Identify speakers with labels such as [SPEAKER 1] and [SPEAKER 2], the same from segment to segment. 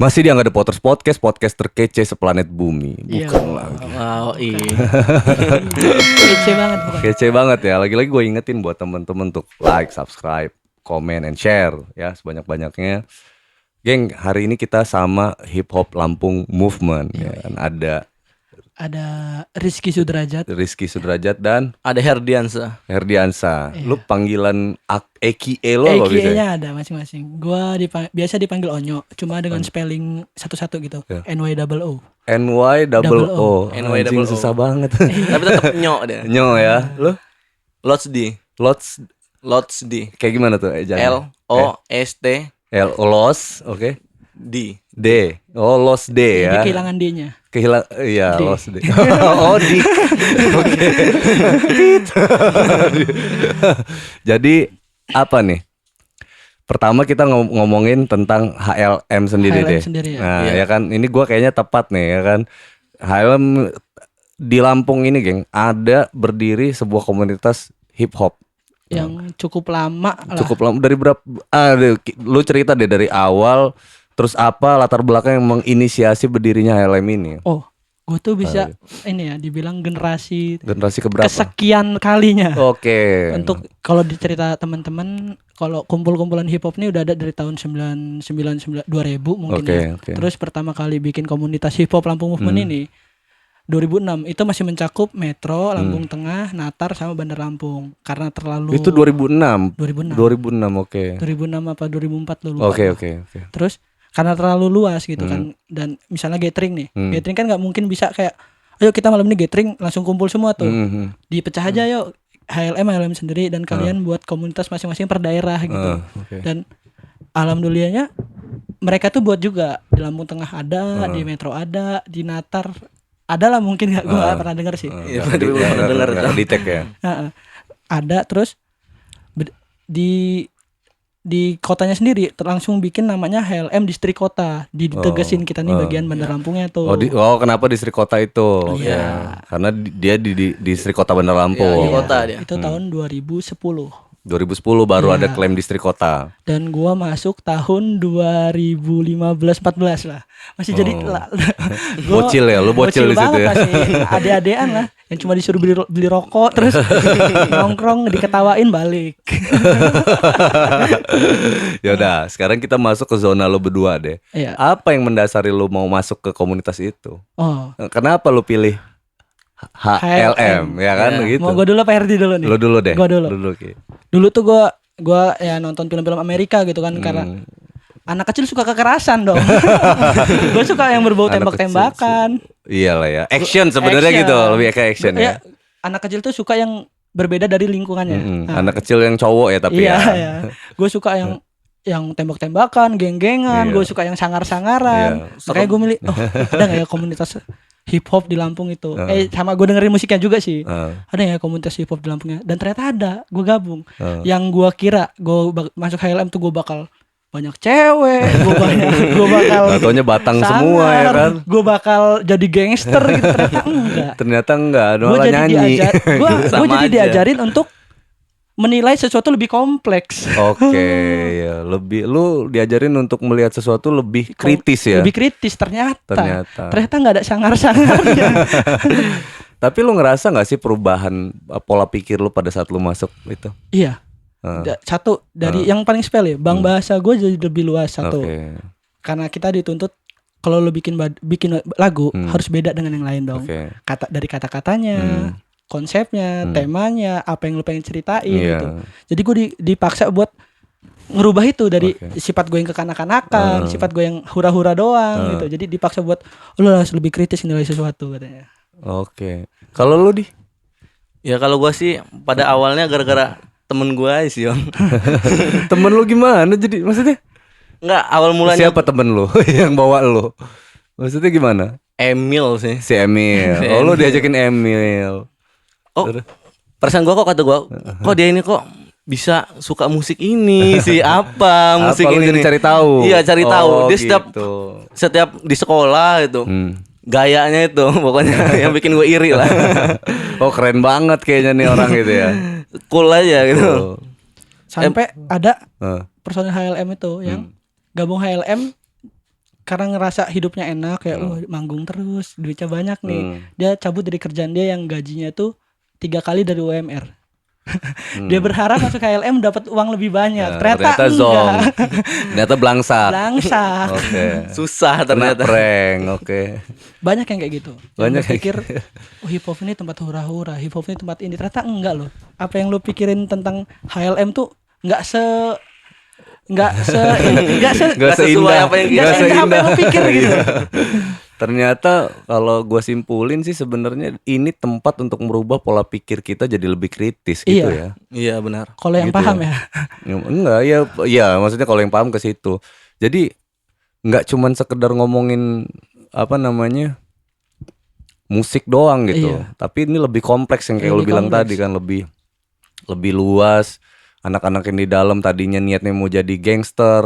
[SPEAKER 1] Masih dia nggak ada Potters Podcast, podcast terkece seplanet bumi.
[SPEAKER 2] Iya.
[SPEAKER 1] Bukan lagi.
[SPEAKER 3] Wow, iya.
[SPEAKER 2] Kece banget pokoknya.
[SPEAKER 1] Kece banget ya. Lagi-lagi gue ingetin buat temen-temen untuk like, subscribe, comment, and share ya sebanyak-banyaknya. Geng, hari ini kita sama Hip Hop Lampung Movement ya kan.
[SPEAKER 2] Ada Rizky Sudrajat.
[SPEAKER 1] Rizky Sudrajat dan
[SPEAKER 3] Ada Herdiansa.
[SPEAKER 1] Herdiansa.
[SPEAKER 2] Iya.
[SPEAKER 1] Lu panggilan EKE lo apa bisa?
[SPEAKER 2] AKA-nya ada masing-masing. Gua biasa dipanggil Onyo, cuma dengan spelling satu-satu gitu.
[SPEAKER 1] Ya.
[SPEAKER 2] NYOO.
[SPEAKER 1] NY-O-O.
[SPEAKER 3] NY-O-O.
[SPEAKER 1] Anjing, susah banget.
[SPEAKER 3] Tapi tetap nyok dia.
[SPEAKER 1] Nyo ya. Lu
[SPEAKER 3] Lots D.
[SPEAKER 1] Lots kayak gimana tuh ejaan?
[SPEAKER 3] LOST
[SPEAKER 1] Los, oke.
[SPEAKER 3] D.
[SPEAKER 1] D. Oh, Los D
[SPEAKER 2] Jadi
[SPEAKER 1] ya.
[SPEAKER 2] kehilangan D-nya.
[SPEAKER 1] Iya,
[SPEAKER 2] D.
[SPEAKER 1] Los D. Oh, dik. Oke. Jadi apa nih? Pertama kita ngomongin tentang HLM sendiri
[SPEAKER 2] HLM
[SPEAKER 1] deh.
[SPEAKER 2] sendiri ya.
[SPEAKER 1] Nah,
[SPEAKER 3] Iya.
[SPEAKER 1] ya kan ini gua kayaknya tepat nih ya kan. HLM di Lampung ini, geng, ada berdiri sebuah komunitas hip hop.
[SPEAKER 2] Yang cukup lama lah.
[SPEAKER 1] Cukup lama, dari berapa lu cerita deh dari awal, terus apa latar belakang yang menginisiasi berdirinya HLM ini?
[SPEAKER 2] Oh, gue tuh bisa ini ya dibilang generasi
[SPEAKER 1] Keberapa?
[SPEAKER 2] kesekian kalinya.
[SPEAKER 1] Oke.
[SPEAKER 2] Untuk kalau dicerita teman-teman, kalau kumpul-kumpulan hip hop ini udah ada dari tahun 99 2000 mungkin
[SPEAKER 1] Oke,
[SPEAKER 2] ya.
[SPEAKER 1] oke.
[SPEAKER 2] Terus pertama kali bikin komunitas hip hop Lampung Movement ini 2006. Itu masih mencakup Metro, Lampung Tengah, Natar sama Bandar Lampung. Karena terlalu
[SPEAKER 1] Itu 2006.
[SPEAKER 2] 2006.
[SPEAKER 1] 2006, oke.
[SPEAKER 2] 2006 apa 2004 lupa.
[SPEAKER 1] Oke.
[SPEAKER 2] Terus karena terlalu luas gitu kan, dan misalnya gathering nih, gathering kan nggak mungkin bisa kayak, ayo kita malam ini gathering langsung kumpul semua tuh, dipecah aja yuk, HLM sendiri dan kalian buat komunitas masing-masing per daerah gitu.
[SPEAKER 1] Oke.
[SPEAKER 2] Dan alhamdulillahnya mereka tuh buat juga di Lampung Tengah ada, di Metro ada, di Natar ada lah, mungkin gue nggak pernah dengar sih.
[SPEAKER 3] Iya, dulu pernah dengar tuh.
[SPEAKER 1] Di tag ya.
[SPEAKER 2] Ada. Terus di kotanya sendiri langsung bikin namanya HLM Distrik Kota, ditegesin kita nih bagian Bandar Lampungnya tuh.
[SPEAKER 1] Kenapa distrik kota itu?
[SPEAKER 2] Iya.
[SPEAKER 1] Ya, karena dia di distrik kota Bandar
[SPEAKER 3] Iya,
[SPEAKER 1] Lampung.
[SPEAKER 3] di kota dia.
[SPEAKER 2] Itu tahun 2010.
[SPEAKER 1] 2010 baru
[SPEAKER 2] Iya.
[SPEAKER 1] ada klaim distrik kota.
[SPEAKER 2] Dan gua masuk tahun 2015-14 lah. Masih jadi
[SPEAKER 1] Bocil ya, lu bocil di situ
[SPEAKER 2] banget,
[SPEAKER 1] ya.
[SPEAKER 2] masih ade-adean lah, yang cuma disuruh beli rokok terus nongkrong diketawain balik.
[SPEAKER 1] Ya udah, sekarang kita masuk ke zona lo berdua deh.
[SPEAKER 2] Iya.
[SPEAKER 1] Apa yang mendasari lo mau masuk ke komunitas itu?
[SPEAKER 2] Oh,
[SPEAKER 1] Kenapa lo pilih HLM ya kan
[SPEAKER 3] Ya.
[SPEAKER 1] gitu?
[SPEAKER 2] mau gua dulu apa Herdi dulu nih?
[SPEAKER 1] Lo dulu deh.
[SPEAKER 2] Gua dulu.
[SPEAKER 1] Ki.
[SPEAKER 2] Dulu tuh gua ya nonton film-film Amerika gitu kan, karena anak kecil suka kekerasan dong. Gue suka yang berbau
[SPEAKER 1] Anak
[SPEAKER 2] tembak-tembakan.
[SPEAKER 1] Iyalah ya. Action sebenarnya
[SPEAKER 2] Action.
[SPEAKER 1] gitu, lebih kayak action ya.
[SPEAKER 2] Anak kecil tuh suka yang berbeda dari lingkungannya. Nah,
[SPEAKER 1] Anak kecil yang cowok ya tapi
[SPEAKER 2] iya,
[SPEAKER 1] ya.
[SPEAKER 2] ya. Gue suka yang tembak-tembakan, geng-gengan.
[SPEAKER 1] Iya.
[SPEAKER 2] Gue suka yang sangar-sangaran.
[SPEAKER 1] Iya.
[SPEAKER 2] Makanya gue milih, ada nggak ya komunitas hip hop di Lampung itu? Sama gue dengerin musiknya juga sih. Ada nggak ya komunitas hip hop di Lampungnya? Dan ternyata ada. Gue gabung. Yang gue kira gue masuk HLM tuh gue bakal banyak cewek, gue bakal
[SPEAKER 1] Taunya batang semua ya kan.
[SPEAKER 2] gue bakal jadi gangster gitu. Ternyata enggak.
[SPEAKER 1] Ternyata enggak,
[SPEAKER 2] Gue
[SPEAKER 1] malah
[SPEAKER 2] jadi
[SPEAKER 1] nyanyi.
[SPEAKER 2] gue
[SPEAKER 3] Sama
[SPEAKER 2] jadi
[SPEAKER 3] aja.
[SPEAKER 2] diajarin untuk menilai sesuatu lebih kompleks.
[SPEAKER 1] Oke, ya lu diajarin untuk melihat sesuatu lebih kritis ya.
[SPEAKER 2] Lebih kritis ternyata
[SPEAKER 1] Ternyata.
[SPEAKER 2] nggak ada sangar-sangarnya.
[SPEAKER 1] Tapi lu ngerasa nggak sih perubahan pola pikir lu pada saat lu masuk itu?
[SPEAKER 2] Iya. Satu dari yang paling sepele, bahasa gue jadi lebih luas satu.
[SPEAKER 1] Oke.
[SPEAKER 2] Karena kita dituntut kalau lu bikin lagu harus beda dengan yang lain dong.
[SPEAKER 1] Oke.
[SPEAKER 2] Dari kata-katanya, konsepnya, temanya, apa yang lu pengen ceritain
[SPEAKER 1] Iya.
[SPEAKER 2] gitu. Jadi gue dipaksa buat ngerubah itu dari sifat gue yang kekanak-kanakan, sifat gue yang hura-hura doang gitu. Jadi dipaksa buat lu harus lebih kritis nilai sesuatu katanya.
[SPEAKER 1] Oke. Kalau lu di
[SPEAKER 3] Ya kalau gua sih pada awalnya gara-gara temen gua sih, Bang.
[SPEAKER 1] temen lu gimana jadi maksudnya?
[SPEAKER 3] Enggak, awal mulanya
[SPEAKER 1] Siapa temen lu yang bawa lu? Maksudnya gimana?
[SPEAKER 3] Emil sih.
[SPEAKER 1] Si Emil.
[SPEAKER 3] Si
[SPEAKER 1] Oh, lu
[SPEAKER 3] Emil.
[SPEAKER 1] diajakin Emil.
[SPEAKER 3] Oh, perasaan gua kata gua, kok dia ini kok bisa suka musik ini sih, apa musik
[SPEAKER 1] Apa lu
[SPEAKER 3] ini
[SPEAKER 1] jadi
[SPEAKER 3] nih?
[SPEAKER 1] cari tahu?
[SPEAKER 3] Iya, cari tahu.
[SPEAKER 1] Oh,
[SPEAKER 3] Dia
[SPEAKER 1] gitu.
[SPEAKER 3] setiap di sekolah itu gayanya itu pokoknya yang bikin gue iri lah.
[SPEAKER 1] Oh, keren banget kayaknya nih orang gitu ya.
[SPEAKER 3] Cool aja gitu.
[SPEAKER 1] Oh.
[SPEAKER 2] Sampai ada
[SPEAKER 1] Eh.
[SPEAKER 2] personil HLM itu yang gabung HLM karena ngerasa hidupnya enak kayak manggung terus, duitnya banyak nih. Dia cabut dari kerjaan dia yang gajinya tuh 3 kali dari UMR. Dia berharap masuk KLM dapat uang lebih banyak. Ternyata
[SPEAKER 1] zong. Ternyata belangsak.
[SPEAKER 2] Oke.
[SPEAKER 3] Susah
[SPEAKER 1] Kena
[SPEAKER 3] ternyata.
[SPEAKER 1] prank. Oke.
[SPEAKER 2] Banyak yang kayak gitu.
[SPEAKER 1] Banyak
[SPEAKER 2] Yang pikir hip hop ini tempat hura-hura, hip hop ini tempat ini. Ternyata enggak loh. Apa yang lo pikirin tentang HLM tuh enggak
[SPEAKER 3] sesuai apa yang
[SPEAKER 2] lo pikir gitu.
[SPEAKER 1] Ternyata kalau gue simpulin sih sebenarnya ini tempat untuk merubah pola pikir kita jadi lebih kritis gitu ya.
[SPEAKER 3] Iya benar.
[SPEAKER 2] Kalau yang
[SPEAKER 1] Gitu
[SPEAKER 2] paham
[SPEAKER 1] ya.
[SPEAKER 2] ya.
[SPEAKER 1] Enggak ya maksudnya kalau yang paham ke situ. Jadi nggak cuman sekedar ngomongin apa namanya musik doang gitu. Tapi ini lebih kompleks yang kayak lu bilang tadi kan, lebih luas. Anak-anak yang di dalam tadinya niatnya mau jadi gangster,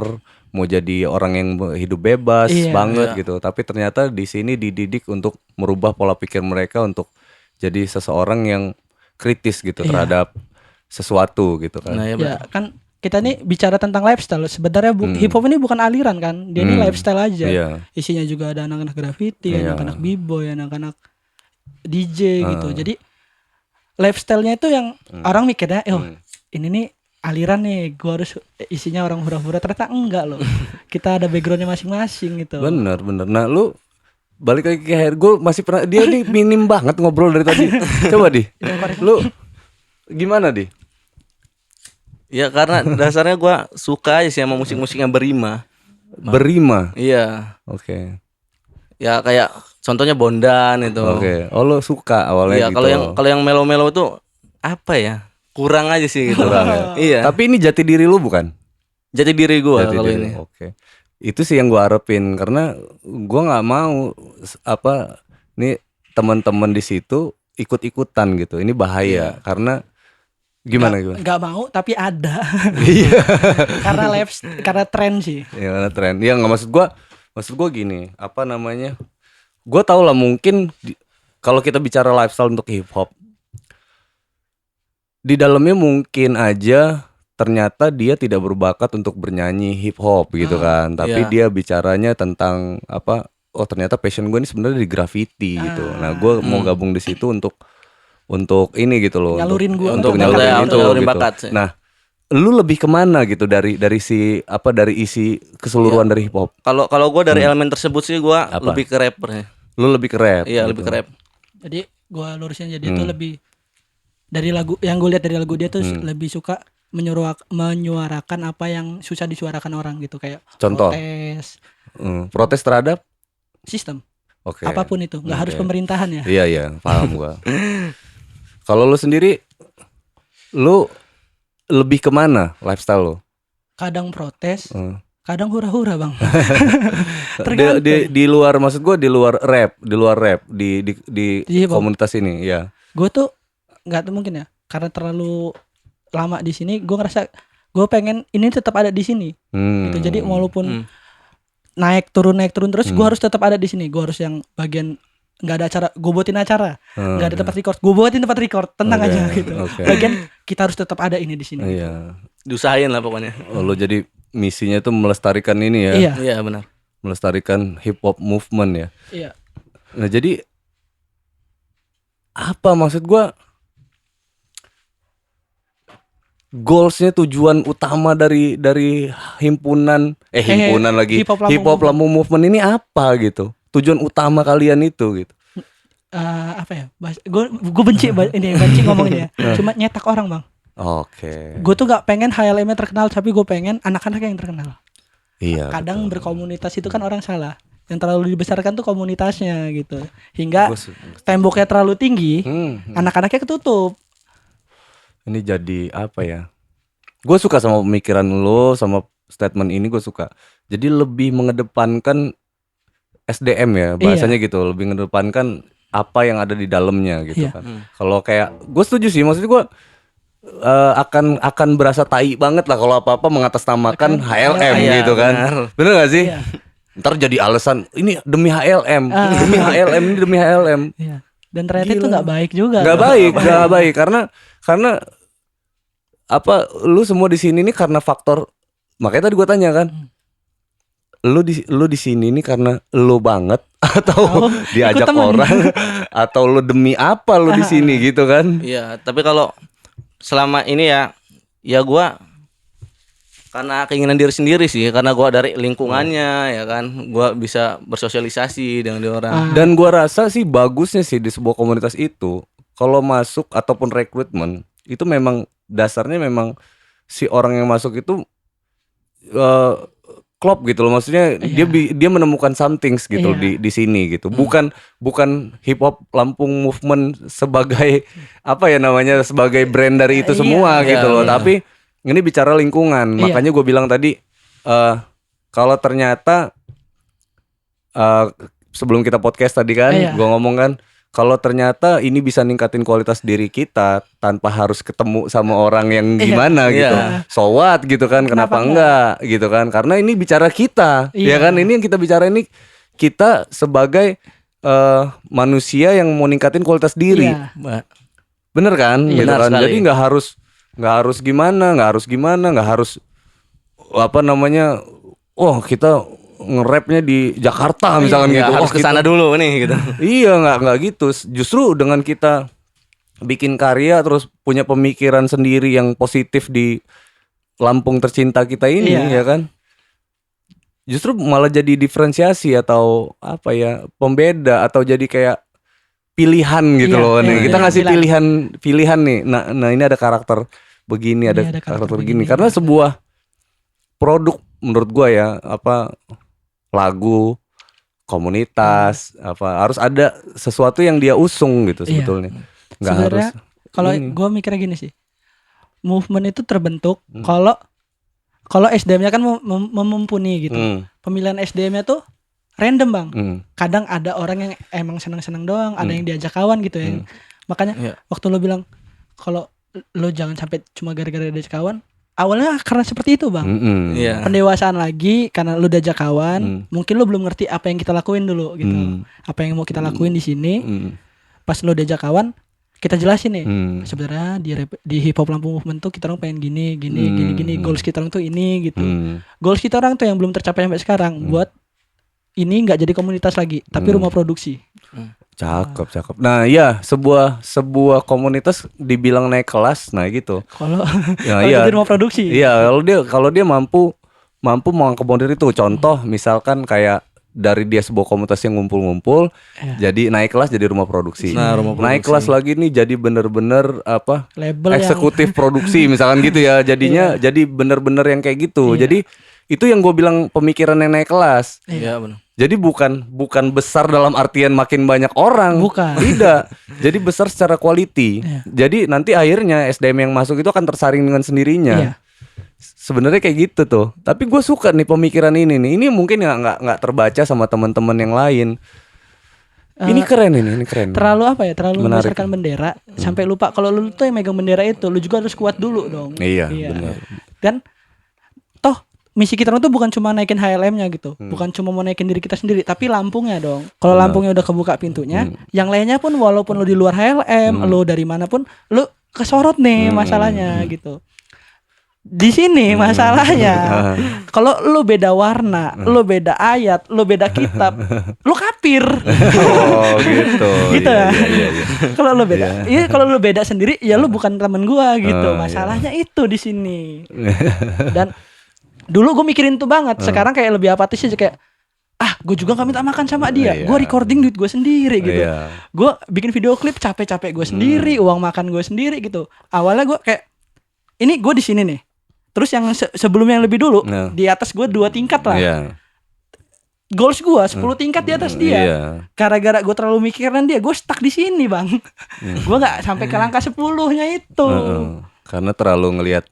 [SPEAKER 1] mau jadi orang yang hidup bebas banget gitu. Tapi ternyata di sini dididik untuk merubah pola pikir mereka untuk jadi seseorang yang kritis gitu terhadap sesuatu gitu kan.
[SPEAKER 3] Nah,
[SPEAKER 2] ya kan kita nih bicara tentang lifestyle. Sebenarnya hip hop ini bukan aliran kan. Dia ini lifestyle aja. Isinya juga ada anak-anak graffiti, anak-anak b-boy, anak-anak DJ gitu. Jadi lifestyle-nya itu yang orang mikirnya, ini nih aliran nih, gua harus isinya orang hura-hura. Ternyata enggak loh. Kita ada backgroundnya masing-masing gitu.
[SPEAKER 1] Bener. Nah lu balik lagi ke hair, gue masih pernah, dia nih minim banget ngobrol dari tadi. Coba Di, lu gimana Di?
[SPEAKER 3] Ya karena dasarnya gue suka aja sih sama musik-musik yang berima.
[SPEAKER 1] Berima?
[SPEAKER 3] Iya.
[SPEAKER 1] Oke.
[SPEAKER 3] Ya kayak contohnya Bondan itu.
[SPEAKER 1] Oke. Oh lo suka awalnya gitu.
[SPEAKER 3] Iya, kalau yang melo-melo tuh apa ya? Kurang aja sih gitu.
[SPEAKER 1] Kurang ya?
[SPEAKER 3] Iya.
[SPEAKER 1] Tapi ini jati diri lu bukan?
[SPEAKER 3] Jati diri gue kalau ini.
[SPEAKER 1] Oke. Itu sih yang gue harapin karena gue nggak mau apa nih teman-teman di situ ikut-ikutan gitu. Ini bahaya karena gimana?
[SPEAKER 2] Nggak mau tapi ada.
[SPEAKER 1] Iya.
[SPEAKER 2] karena tren sih.
[SPEAKER 1] Ya karena tren. Ya nggak maksud gue gini. Apa namanya? Gue tau lah mungkin kalau kita bicara lifestyle untuk hip hop, di dalamnya mungkin aja ternyata dia tidak berbakat untuk bernyanyi hip hop gitu kan, tapi dia bicaranya tentang apa? Oh ternyata passion gue ini sebenarnya di graffiti gitu. Nah gue mau gabung di situ untuk ini gitu loh,
[SPEAKER 2] nyalurin
[SPEAKER 1] untuk nyalurin itu
[SPEAKER 3] nyalurin
[SPEAKER 1] gitu.
[SPEAKER 3] bakat sih.
[SPEAKER 1] Nah lu lebih kemana gitu dari isi keseluruhan dari hip hop?
[SPEAKER 3] Kalau gue dari elemen tersebut sih gue lebih ke rapper ya.
[SPEAKER 1] Lu lebih ke rap?
[SPEAKER 3] Iya
[SPEAKER 1] gitu.
[SPEAKER 3] lebih ke rap.
[SPEAKER 2] Jadi gue lurusin jadi itu lebih dari lagu yang gue lihat dari lagu dia tuh lebih suka menyuarakan apa yang susah disuarakan orang gitu, kayak
[SPEAKER 1] contoh protes terhadap
[SPEAKER 2] sistem.
[SPEAKER 1] Oke.
[SPEAKER 2] Apapun itu, nggak harus pemerintahan ya.
[SPEAKER 1] Iya paham gua. Kalau lu sendiri, lu lebih kemana lifestyle lu?
[SPEAKER 2] Kadang protes, kadang hura-hura bang.
[SPEAKER 1] di luar, maksud gua di luar rap di komunitas ini ya.
[SPEAKER 2] Gue tuh nggak tuh mungkin ya, karena terlalu lama di sini, gue ngerasa gue pengen ini tetap ada di sini. Gitu. Jadi walaupun naik turun terus, gue harus tetap ada di sini. Gue harus yang bagian nggak ada acara, gue buatin acara, nggak ada tempat record, gue buatin tempat record, tenang aja gitu. Bagian kita harus tetap ada ini di sini.
[SPEAKER 1] Iya.
[SPEAKER 3] Diusahain lah pokoknya.
[SPEAKER 1] Oh, lo jadi misinya tuh melestarikan ini ya?
[SPEAKER 3] Iya benar.
[SPEAKER 1] Melestarikan hip hop movement ya.
[SPEAKER 2] Iya.
[SPEAKER 1] Nah jadi apa maksud gue? Goalsnya, tujuan utama dari himpunan lagi hip hop Lampung Movement ini apa gitu? Tujuan utama kalian itu gitu?
[SPEAKER 2] Apa ya? Gue benci benci ngomongnya. Cuma nyetak orang bang.
[SPEAKER 1] Oke.
[SPEAKER 2] Gue tuh gak pengen HLM-nya terkenal, tapi gue pengen anak-anak yang terkenal.
[SPEAKER 1] Iya.
[SPEAKER 2] Kadang berkomunitas itu kan orang salah. Yang terlalu dibesarkan tuh komunitasnya gitu. Hingga temboknya terlalu tinggi, anak-anaknya ketutup.
[SPEAKER 1] Ini jadi apa ya? Gue suka sama pemikiran lo, sama statement ini gue suka. Jadi lebih mengedepankan SDM ya, bahasanya gitu. Lebih mengedepankan apa yang ada di dalamnya gitu kan. Kalau kayak gue setuju sih, maksudnya gue akan berasa tai banget lah kalau apa-apa mengatasnamakan HLM gitu kan. Bener gak sih? Ntar jadi alasan ini demi HLM, demi HLM ini demi HLM.
[SPEAKER 2] Iya. Dan ternyata itu nggak baik juga.
[SPEAKER 1] Nggak baik karena apa? Lu semua di sini nih karena faktor, makanya tadi gue tanya kan, lu di sini nih karena lu banget atau diajak
[SPEAKER 2] ikut temen.
[SPEAKER 1] orang atau lu demi apa lu di sini gitu kan?
[SPEAKER 3] Iya, tapi kalau selama ini ya gua karena keinginan diri sendiri sih, karena gua dari lingkungannya ya kan, gua bisa bersosialisasi dengan orang.
[SPEAKER 1] Dan gua rasa sih bagusnya sih di sebuah komunitas itu kalau masuk ataupun rekrutmen itu memang dasarnya memang si orang yang masuk itu klop gitu loh, maksudnya dia menemukan something gitu di sini gitu. Bukan hip hop Lampung movement sebagai apa ya namanya, sebagai brand dari itu semua gitu loh. Tapi ini bicara lingkungan. Makanya gue bilang tadi kalau ternyata sebelum kita podcast tadi kan gue ngomong kan, kalau ternyata ini bisa ningkatin kualitas diri kita tanpa harus ketemu sama orang yang gimana gitu. So what gitu kan, kenapa enggak gitu kan. Karena ini bicara kita, ya kan, ini yang kita bicara ini kita sebagai manusia yang mau ningkatin kualitas diri. Bener kan? Gitu kan? Jadi nggak harus gimana, nggak harus apa namanya, oh kita nge-rapnya di Jakarta misalkan gitu.
[SPEAKER 3] Harus kesana dulu nih gitu.
[SPEAKER 1] Iya, nggak gitu. Justru dengan kita bikin karya terus punya pemikiran sendiri yang positif di Lampung tercinta kita ini, ya kan. Justru malah jadi diferensiasi atau apa ya, pembeda atau jadi kayak pilihan gitu loh. Nih kita ngasih pilihan nih. Nah ini ada karakter begini, ada karakter begini. Karena sebuah produk menurut gua ya, apa, lagu, komunitas, apa, harus ada sesuatu yang dia usung gitu sebetulnya. Nggak harus.
[SPEAKER 2] Kalau gue mikirnya gini sih, movement itu terbentuk kalau SDM-nya kan mumpuni gitu. Pemilihan SDM-nya tuh random bang. Kadang ada orang yang emang senang-senang doang, ada yang diajak kawan gitu ya. Makanya waktu lo bilang kalau lo jangan sampai cuma gara-gara diajak kawan. Awalnya karena seperti itu bang. Pendewasaan lagi karena lu diajak kawan. Mungkin lu belum ngerti apa yang kita lakuin dulu gitu. Apa yang mau kita lakuin di sini. Pas lu diajak kawan, kita jelasin nih. Sebenarnya di hip hop Lampung movement tuh kita orang pengen gini. Goals kita orang tuh ini gitu. Goals kita orang tuh yang belum tercapai sampai sekarang. Buat ini nggak jadi komunitas lagi, tapi rumah produksi.
[SPEAKER 1] Cakep. Nah, iya, sebuah komunitas dibilang naik kelas, nah gitu.
[SPEAKER 2] Kalau jadi rumah produksi.
[SPEAKER 1] Iya, kalau dia mampu mengakomodir itu. Contoh misalkan kayak dari dia sebuah komunitas yang ngumpul-ngumpul, jadi naik kelas jadi rumah produksi. Naik kelas lagi nih jadi bener-bener apa?
[SPEAKER 2] Label
[SPEAKER 1] eksekutif produksi misalkan gitu ya. Jadinya jadi bener-bener yang kayak gitu. Jadi itu yang gue bilang pemikiran yang naik kelas.
[SPEAKER 3] Iya benar.
[SPEAKER 1] Jadi bukan besar dalam artian makin banyak orang.
[SPEAKER 2] Bukan.
[SPEAKER 1] Tidak. Jadi besar secara quality. Jadi nanti akhirnya SDM yang masuk itu akan tersaring dengan sendirinya. Sebenarnya kayak gitu tuh. Tapi gue suka nih pemikiran ini nih. Ini mungkin nggak terbaca sama teman-teman yang lain. Ini keren.
[SPEAKER 2] Terlalu apa ya? Terlalu membesarkan bendera sampai lupa kalau lu tuh yang megang bendera itu, lu juga harus kuat dulu dong.
[SPEAKER 1] Iya. Benar.
[SPEAKER 2] Dan toh misi kita tuh bukan cuma naikin HLM-nya gitu. Bukan cuma mau naikin diri kita sendiri, tapi Lampungnya dong. Kalau Lampungnya udah kebuka pintunya, yang lainnya pun walaupun lu di luar HLM, lu dari mana pun, lu kesorot nih masalahnya gitu. Di sini masalahnya, kalau lu beda warna, lu beda ayat, lu beda kitab, lu kafir.
[SPEAKER 1] Oh gitu.
[SPEAKER 2] Gitu ya. Kalau lu beda, kalau lu beda sendiri, ya lu bukan teman gua gitu. Masalahnya itu di sini. Dan dulu gue mikirin tuh banget. Sekarang kayak lebih apatis aja, kayak gue juga gak minta makan sama dia. Gue recording duit gue sendiri gitu. Gue bikin video klip capek-capek gue sendiri, uang makan gue sendiri gitu. Awalnya gue kayak ini gue di sini nih. Terus yang sebelumnya yang lebih dulu di atas gue 2 tingkat lah. Goals gue 10 tingkat di atas dia. Gara-gara gue terlalu mikirin dia, gue stuck di sini bang. Gue nggak sampai ke langkah 10-nya itu.
[SPEAKER 1] Karena terlalu ngelihat,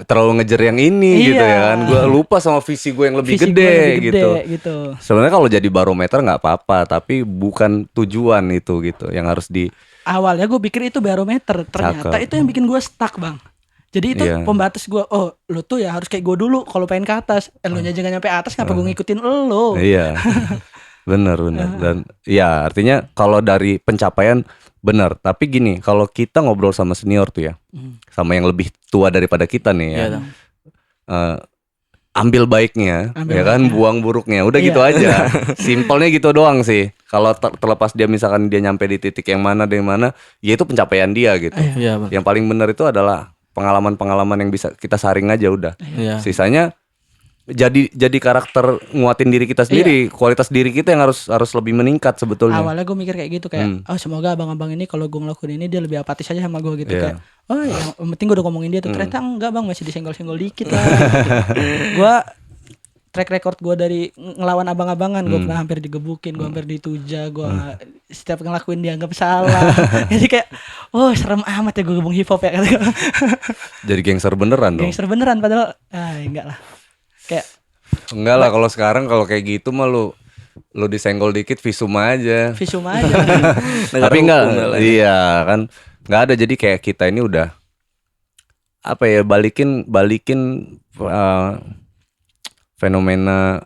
[SPEAKER 1] terlalu ngejar yang ini gitu ya kan. Gue lupa sama visi gue yang lebih gede gitu. Sebenarnya kalau jadi barometer nggak apa-apa, tapi bukan tujuan itu gitu yang harus di. Awalnya
[SPEAKER 2] gue pikir itu barometer, ternyata itu yang bikin gue stuck bang. Jadi itu pembatas gue. Oh, lo tuh ya harus kayak gue dulu kalau pengen ke atas. Lo nya jangan nyampe atas, ngapa gue ngikutin lo?
[SPEAKER 1] Iya, benar. Dan ya artinya kalau dari pencapaian benar. Tapi gini, kalau kita ngobrol sama senior tuh ya, sama yang lebih tua daripada kita nih ya, ambil baiknya,
[SPEAKER 2] Ambil
[SPEAKER 1] ya kan,
[SPEAKER 2] baiknya.
[SPEAKER 1] buang buruknya, udah
[SPEAKER 2] Iya.
[SPEAKER 1] gitu aja. Simpelnya gitu doang sih. Kalau terlepas dia misalkan dia nyampe di titik yang mana dari mana, ya itu pencapaian dia gitu.
[SPEAKER 3] Iya, Bang.
[SPEAKER 1] Yang paling benar itu adalah pengalaman-pengalaman yang bisa kita saring aja udah.
[SPEAKER 3] Iya.
[SPEAKER 1] Sisanya jadi karakter nguatin diri kita sendiri, kualitas diri kita yang harus lebih meningkat sebetulnya.
[SPEAKER 2] Awalnya gue mikir kayak gitu kayak, oh semoga abang-abang ini kalau gue ngelakuin ini dia lebih apatis aja sama gue gitu
[SPEAKER 1] Iya.
[SPEAKER 2] kayak, oh yang penting gue udah ngomongin dia tuh ternyata enggak bang, masih disenggol-senggol dikit lah. Gue track record gue dari ngelawan abang-abangan, gue pernah hampir digebukin, gue hampir dituja, gue setiap ngelakuin dianggap salah. Jadi kayak, oh serem amat ya gue gabung hip hop ya.
[SPEAKER 1] Jadi gangster beneran dong.
[SPEAKER 2] Gangster beneran padahal, enggak lah. Kayak
[SPEAKER 1] Enggak lah, kalau sekarang kalau kayak gitu mah lu disenggol dikit visum aja.
[SPEAKER 2] visum aja.
[SPEAKER 1] Tapi enggak, iya kan, nggak ada. Jadi kayak kita ini udah apa ya, balikin fenomena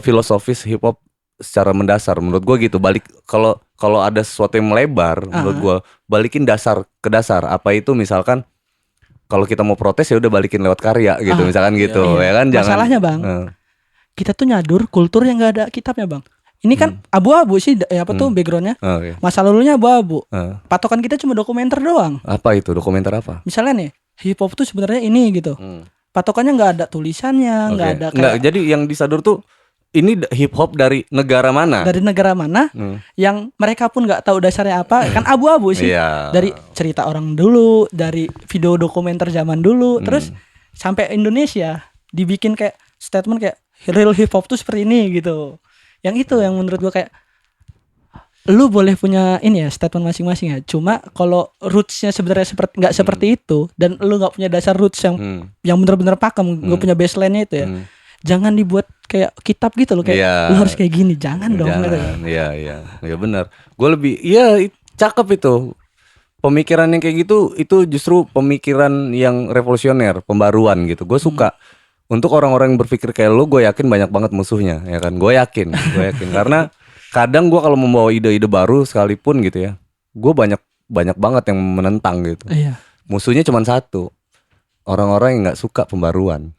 [SPEAKER 1] filosofis hip hop secara mendasar menurut gua gitu. Balik kalau ada sesuatu yang melebar, menurut gua balikin ke dasar. Apa itu, misalkan kalau kita mau protes ya udah balikin lewat karya gitu, misalkan gitu, ya kan. Jangan.
[SPEAKER 2] Masalahnya bang, kita tuh nyadur kultur yang nggak ada kitabnya bang. Ini kan abu-abu sih, apa tuh backgroundnya?
[SPEAKER 1] Oke.
[SPEAKER 2] Masa lalunya abu-abu. Patokan kita cuma dokumenter doang.
[SPEAKER 1] Apa itu dokumenter apa?
[SPEAKER 2] Misalnya nih, hip hop tuh sebenarnya ini gitu. Patokannya nggak ada tulisannya, nggak ada
[SPEAKER 1] Nggak, jadi yang disadur tuh ini hip hop dari negara mana?
[SPEAKER 2] dari negara mana yang mereka pun nggak tahu dasarnya apa, kan abu-abu sih.
[SPEAKER 1] Iya.
[SPEAKER 2] Dari cerita orang dulu, dari video dokumenter zaman dulu, terus sampai Indonesia dibikin kayak statement kayak real hip hop tuh seperti ini gitu. Yang itu yang menurut gua kayak, lu boleh punya ini ya statement masing-masing ya. Cuma kalau rootsnya sebenarnya nggak seperti itu, dan lu nggak punya dasar roots yang benar-benar pakem, nggak punya baseline-nya itu ya. Jangan dibuat kayak kitab gitu loh, kayak lu harus kayak gini, jangan dong.
[SPEAKER 1] Jangan, iya benar. Gue lebih, cakep itu. Pemikiran yang kayak gitu itu justru pemikiran yang revolusioner, pembaruan gitu. Gue suka. Untuk orang-orang yang berpikir kayak lu, gue yakin banyak banget musuhnya, ya kan? Gue yakin karena kadang gue kalau membawa ide-ide baru sekalipun gitu ya, gue banyak banget yang menentang gitu.
[SPEAKER 2] Iya.
[SPEAKER 1] Musuhnya cuma satu, orang-orang yang nggak suka pembaruan.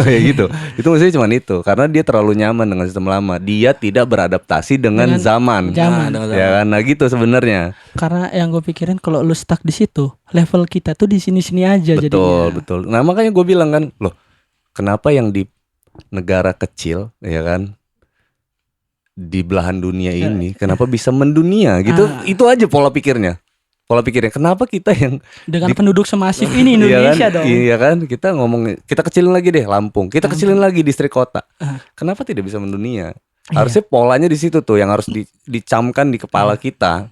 [SPEAKER 1] Kayak gitu. Itu musuhnya cuma itu, karena dia terlalu nyaman dengan sistem lama. Dia tidak beradaptasi dengan zaman. Ya kan, nah gitu sebenarnya.
[SPEAKER 2] Karena yang gue pikirin kalau lu stuck di situ, level kita tuh di sini-sini aja jadinya.
[SPEAKER 1] Betul. Nah makanya gue bilang kan, loh, kenapa yang di negara kecil, ya kan, di belahan dunia ini, kenapa bisa mendunia gitu? Itu aja pola pikirnya. Kenapa kita yang
[SPEAKER 2] dengan penduduk semasif ini Indonesia dong.
[SPEAKER 1] Iya kan, kita ngomong, kita kecilin lagi deh Lampung, kita kecilin lagi distrik kota. Kenapa tidak bisa mendunia? Harusnya polanya di situ tuh yang harus dicamkan di kepala kita.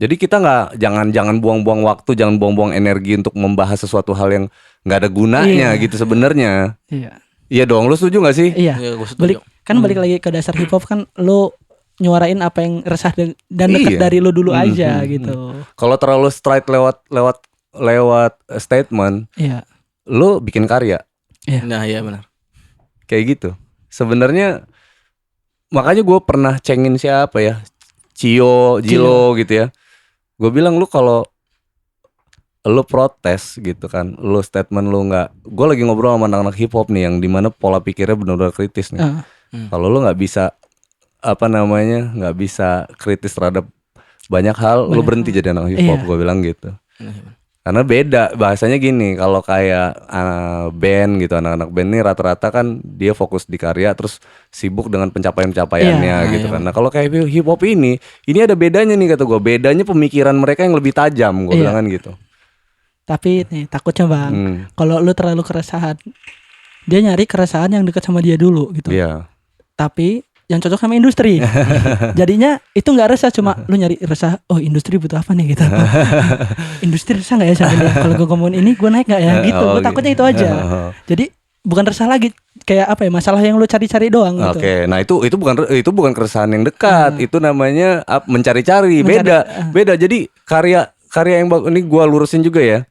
[SPEAKER 1] Jadi kita jangan buang-buang waktu, jangan buang-buang energi untuk membahas sesuatu hal yang nggak ada gunanya gitu sebenarnya. Iya dong, lu setuju nggak sih?
[SPEAKER 2] Iya. Balik lagi ke dasar hip hop kan, lu nyuarain apa yang resah dan dekat dari lu dulu aja gitu.
[SPEAKER 1] Kalau terlalu straight lewat statement, lu bikin karya.
[SPEAKER 3] Nah, iya benar.
[SPEAKER 1] Kayak gitu. Sebenarnya makanya gue pernah cengin siapa ya, Jilo gitu ya. Gue bilang, lu kalau lu protes gitu kan, lu statement lu nggak, gue lagi ngobrol sama anak-anak hip hop nih yang dimana pola pikirnya benar-benar kritis nih. Kalau lu nggak bisa nggak bisa kritis terhadap banyak hal, lu berhenti jadi anak hip hop. Gue bilang gitu. Karena beda bahasanya gini, kalau kayak band gitu, anak-anak band ini rata-rata kan dia fokus di karya terus sibuk dengan pencapaian-pencapaiannya gitu kan. Nah kalau kayak hip hop ini ada bedanya nih kata gue, bedanya pemikiran mereka yang lebih tajam, gue bilang kan gitu.
[SPEAKER 2] Tapi nih takutnya bang, kalau lu terlalu keresahan, dia nyari keresahan yang dekat sama dia dulu gitu. Tapi yang cocok sama industri. Jadinya itu nggak resah, cuma lu nyari resah, oh industri butuh apa nih gitu. Industri resah nggak ya sama dia? Kalau gue ngomongin ini gue naik nggak ya gitu. Gue takutnya itu aja. Jadi bukan resah lagi, kayak apa ya, masalah yang lu cari-cari doang gitu.
[SPEAKER 1] Oke, nah itu bukan keresahan yang dekat. Itu namanya mencari-cari. Beda. Jadi karya yang ini gue lurusin juga ya.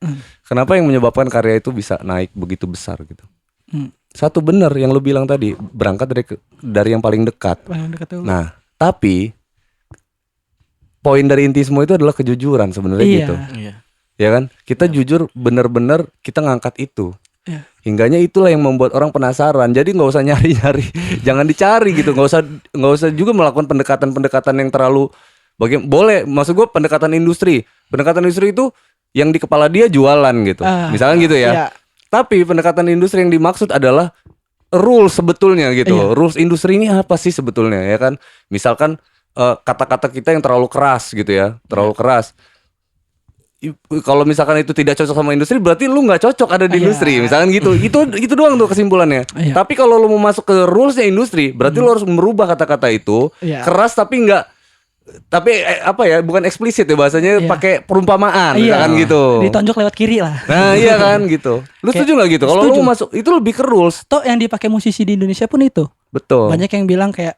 [SPEAKER 1] Kenapa yang menyebabkan karya itu bisa naik begitu besar gitu? Satu benar yang lu bilang tadi, berangkat dari yang paling dekat. Nah, tapi poin dari inti semua itu adalah kejujuran sebenarnya gitu. Ya kan? Kita jujur, benar-benar kita ngangkat itu. hingganya itulah yang membuat orang penasaran. Jadi nggak usah nyari-nyari, jangan dicari gitu. Nggak usah juga melakukan pendekatan yang terlalu boleh. Maksud gue pendekatan industri itu yang di kepala dia jualan gitu, misalkan gitu ya. Tapi pendekatan industri yang dimaksud adalah rules sebetulnya gitu. Rules industri ini apa sih sebetulnya ya kan? Misalkan kata-kata kita yang terlalu keras gitu ya, terlalu keras. Kalau misalkan itu tidak cocok sama industri, berarti lu nggak cocok ada di industri, misalkan gitu. Itu doang tuh kesimpulannya. Tapi kalau lu mau masuk ke rulesnya industri, berarti lu harus merubah kata-kata itu keras tapi bukan eksplisit ya bahasanya, pakai perumpamaan misalkan gitu.
[SPEAKER 2] Ditonjok lewat kiri lah.
[SPEAKER 1] Nah iya kan gitu. Lu setuju nggak gitu? Kalau lu mau masuk itu lebih ke rules.
[SPEAKER 2] Toh yang dipakai musisi di Indonesia pun itu.
[SPEAKER 1] Betul.
[SPEAKER 2] Banyak yang bilang kayak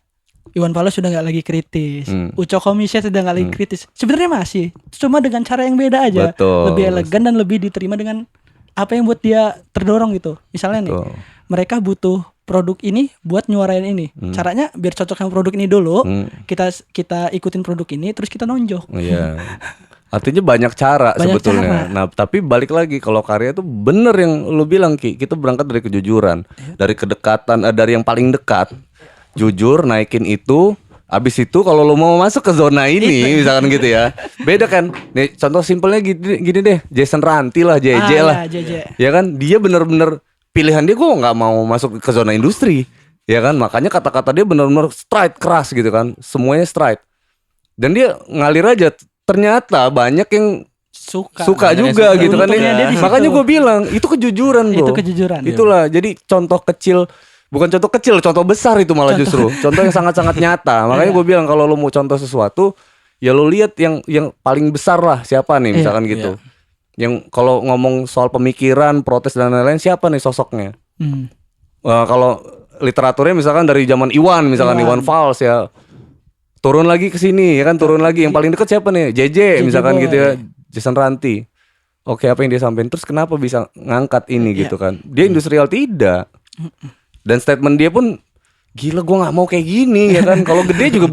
[SPEAKER 2] Iwan Fals sudah nggak lagi kritis, Uco Komisya sudah nggak lagi kritis. Sebenarnya masih, cuma dengan cara yang beda aja.
[SPEAKER 1] Betul.
[SPEAKER 2] Lebih elegan dan lebih diterima dengan apa yang buat dia terdorong gitu. Misalnya nih, mereka butuh produk ini buat nyuarain ini. Caranya biar cocok sama produk ini dulu. Kita ikutin produk ini, terus kita nonjok.
[SPEAKER 1] Iya. Artinya banyak cara sebetulnya. Nah, tapi balik lagi kalau karya itu bener yang lu bilang Ki, kita berangkat dari kejujuran, dari kedekatan, dari yang paling dekat. Jujur, naikin itu. Abis itu kalau lo mau masuk ke zona ini misalkan gitu ya, beda kan. Nih contoh simpelnya gini deh, Jason Ranti lah, JJ lah. Ya kan, dia bener-bener pilihan dia, gue nggak mau masuk ke zona industri. Ya kan, makanya kata-kata dia bener-bener straight, keras gitu kan. Semuanya straight. Dan dia ngalir aja. Ternyata banyak yang suka juga gitu kan. Makanya gue bilang itu kejujuran bro.
[SPEAKER 2] Itu kejujuran.
[SPEAKER 1] Itulah, jadi contoh kecil. Bukan contoh kecil, contoh besar itu malah justru. Contoh yang sangat-sangat nyata. Makanya gue bilang kalau lo mau contoh sesuatu, ya lo lihat yang paling besar lah siapa nih misalkan gitu. Yang kalau ngomong soal pemikiran, protes dan lain-lain, siapa nih sosoknya? Kalau literaturnya misalkan dari zaman Iwan Fals ya. Turun lagi ke sini ya kan, turun lagi. Yang paling dekat siapa nih? JJ misalkan gitu ya. Jason Ranti. Oke, apa yang dia sampaikan? Terus kenapa bisa ngangkat ini gitu kan? Dia industrial tidak. Dan statement dia pun gila, gue nggak mau kayak gini ya kan. Kalau gede juga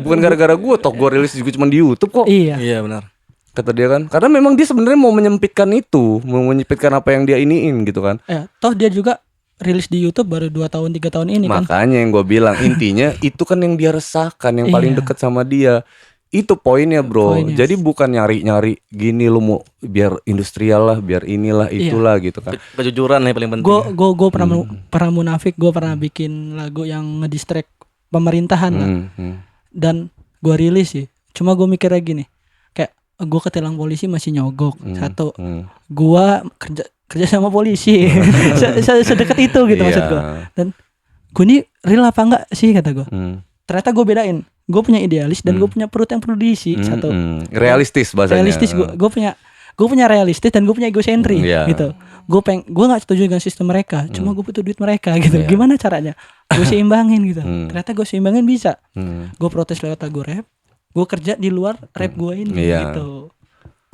[SPEAKER 1] bukan gara-gara gue, toh gue rilis juga cuma di YouTube kok.
[SPEAKER 3] Iya benar.
[SPEAKER 1] Kata dia kan, karena memang dia sebenarnya mau menyempitkan itu, mau menyempitkan apa yang dia iniin gitu kan.
[SPEAKER 2] Toh dia juga rilis di YouTube baru 2 tahun 3 tahun ini kan.
[SPEAKER 1] Makanya yang gue bilang intinya itu kan yang dia resahkan, yang paling dekat sama dia. Itu poinnya bro. Jadi bukan nyari-nyari gini lu mau biar industrial lah, biar inilah itulah gitu kan.
[SPEAKER 3] Kejujuran yang paling penting.
[SPEAKER 2] Gue pernah munafik, gue pernah bikin lagu yang ngedistract pemerintahan lah. Dan gue rilis sih. Cuma gue mikir lagi nih, kayak gue ketilang polisi masih nyogok. Satu, gue kerja sama polisi. Sedekat itu gitu maksud gue. Dan gue ini real apa enggak sih kata gue. Ternyata gue bedain. Gue punya idealis dan gue punya perut yang perlu diisi. Satu,
[SPEAKER 1] realistis bahasanya.
[SPEAKER 2] Realistis, gue punya realistis dan gue punya egosentri gitu. Gue nggak setuju dengan sistem mereka, cuma gue butuh duit mereka gitu. Gimana caranya? Gue seimbangin gitu. Ternyata gue seimbangin bisa. Gue protes lewat lagu rap, gue kerja di luar rap gue ini gitu.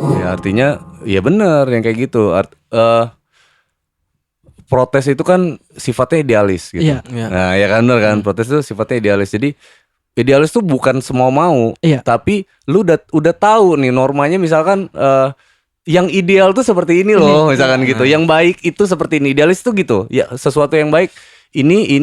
[SPEAKER 1] Ya artinya ya benar yang kayak gitu. Protes itu kan sifatnya idealis gitu. Nah ya kan benar kan, protes itu sifatnya idealis. Jadi idealis tuh bukan semua mau, tapi lu udah tahu nih normanya, misalkan yang ideal tuh seperti ini loh, misalkan gitu. Yang baik itu seperti ini. Idealis tuh gitu. Ya sesuatu yang baik ini.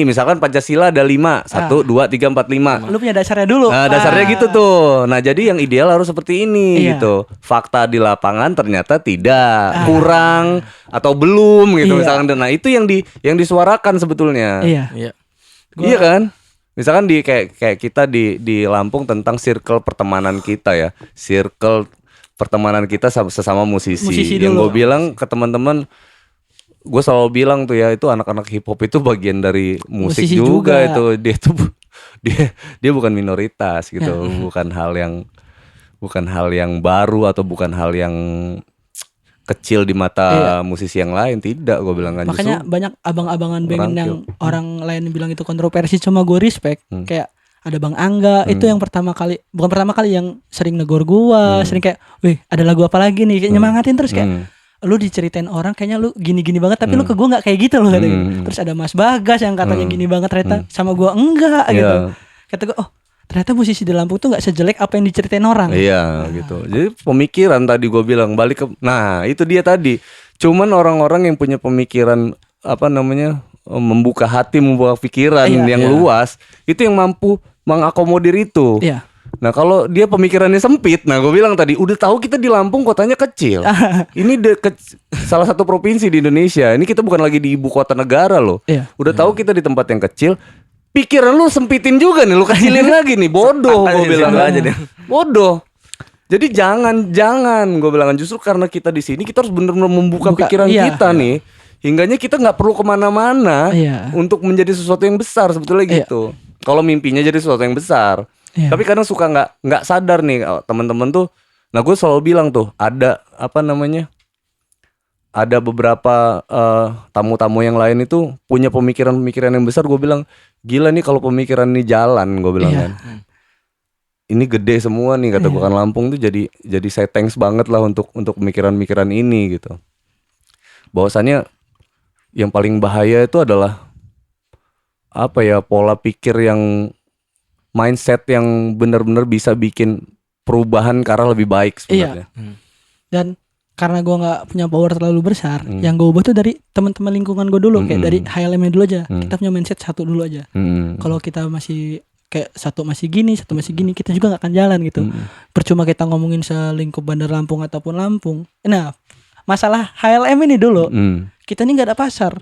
[SPEAKER 1] Misalkan Pancasila ada 5, 1, 2, 3, 4, 5.
[SPEAKER 2] Lu punya dasarnya dulu.
[SPEAKER 1] Nah, dasarnya gitu tuh. Nah, jadi yang ideal harus seperti ini gitu. Fakta di lapangan ternyata tidak, kurang atau belum gitu misalkan. Nah, itu yang disuarakan sebetulnya. Iya kan? Misalkan kayak kita di Lampung tentang circle pertemanan kita ya. Circle pertemanan kita sesama musisi. Yang gue bilang ke teman-teman, gue selalu bilang tuh ya, itu anak-anak hip hop itu bagian dari musik juga itu. Dia bukan minoritas gitu. Bukan hal yang baru atau bukan hal yang kecil di mata musisi yang lain, tidak, gue bilang kan.
[SPEAKER 2] Makanya banyak abang-abangan band yang orang lain bilang itu kontroversi, cuma gue respect. Kayak ada Bang Angga, itu yang bukan pertama kali yang sering negor gue, sering kayak, wih ada lagu apa lagi nih, kayak nyemangatin terus kayak, lu diceritain orang kayaknya lu gini-gini banget, tapi lu ke gue nggak kayak gitu loh katanya. Terus ada Mas Bagas yang katanya gini banget, ternyata sama gue enggak gitu. Kata gue, oh ternyata musisi di Lampung tuh nggak sejelek apa yang diceritain orang.
[SPEAKER 1] Iya gitu. Jadi pemikiran tadi gue bilang balik ke, nah itu dia tadi. Cuman orang-orang yang punya pemikiran apa namanya, membuka hati, membuka pikiran yang luas, itu yang mampu mengakomodir itu.
[SPEAKER 2] Iya.
[SPEAKER 1] Nah kalau dia pemikirannya sempit, nah gue bilang tadi udah tahu kita di Lampung kotanya kecil. Ini salah satu provinsi di Indonesia. Ini kita bukan lagi di ibu kota negara loh.
[SPEAKER 2] Iya.
[SPEAKER 1] Udah tahu kita di tempat yang kecil. Pikiran lu sempitin juga nih, lu kecilin lagi nih. Bodoh gue bilang aja deh. Bodoh. Jadi jangan gue bilang, justru karena kita di sini kita harus benar-benar membuka pikiran kita nih. Hingganya kita nggak perlu kemana-mana untuk menjadi sesuatu yang besar sebetulnya gitu. Kalau mimpinya jadi sesuatu yang besar. Tapi kadang suka nggak sadar nih teman-teman tuh. Nah gue selalu bilang tuh ada apa namanya, ada beberapa tamu-tamu yang lain itu punya pemikiran-pemikiran yang besar. Gue bilang gila nih kalau pemikiran ini jalan, gue bilang kan. Ini gede semua nih kata gue kan, Lampung tuh jadi saya thanks banget lah untuk pemikiran-pemikiran ini gitu. Bahwasannya yang paling bahaya itu adalah apa ya, pola pikir yang mindset yang benar-benar bisa bikin perubahan ke arah lebih baik sebenarnya.
[SPEAKER 2] Dan karena gue nggak punya power terlalu besar, yang gue ubah tuh dari teman-teman lingkungan gue dulu, kayak dari HLM dulu aja. Kita punya mindset satu dulu aja. Kalau kita masih kayak satu masih gini, kita juga nggak akan jalan gitu. Percuma kita ngomongin selingkup Bandar Lampung ataupun Lampung. Nah, masalah HLM ini dulu, kita ini nggak ada pasar.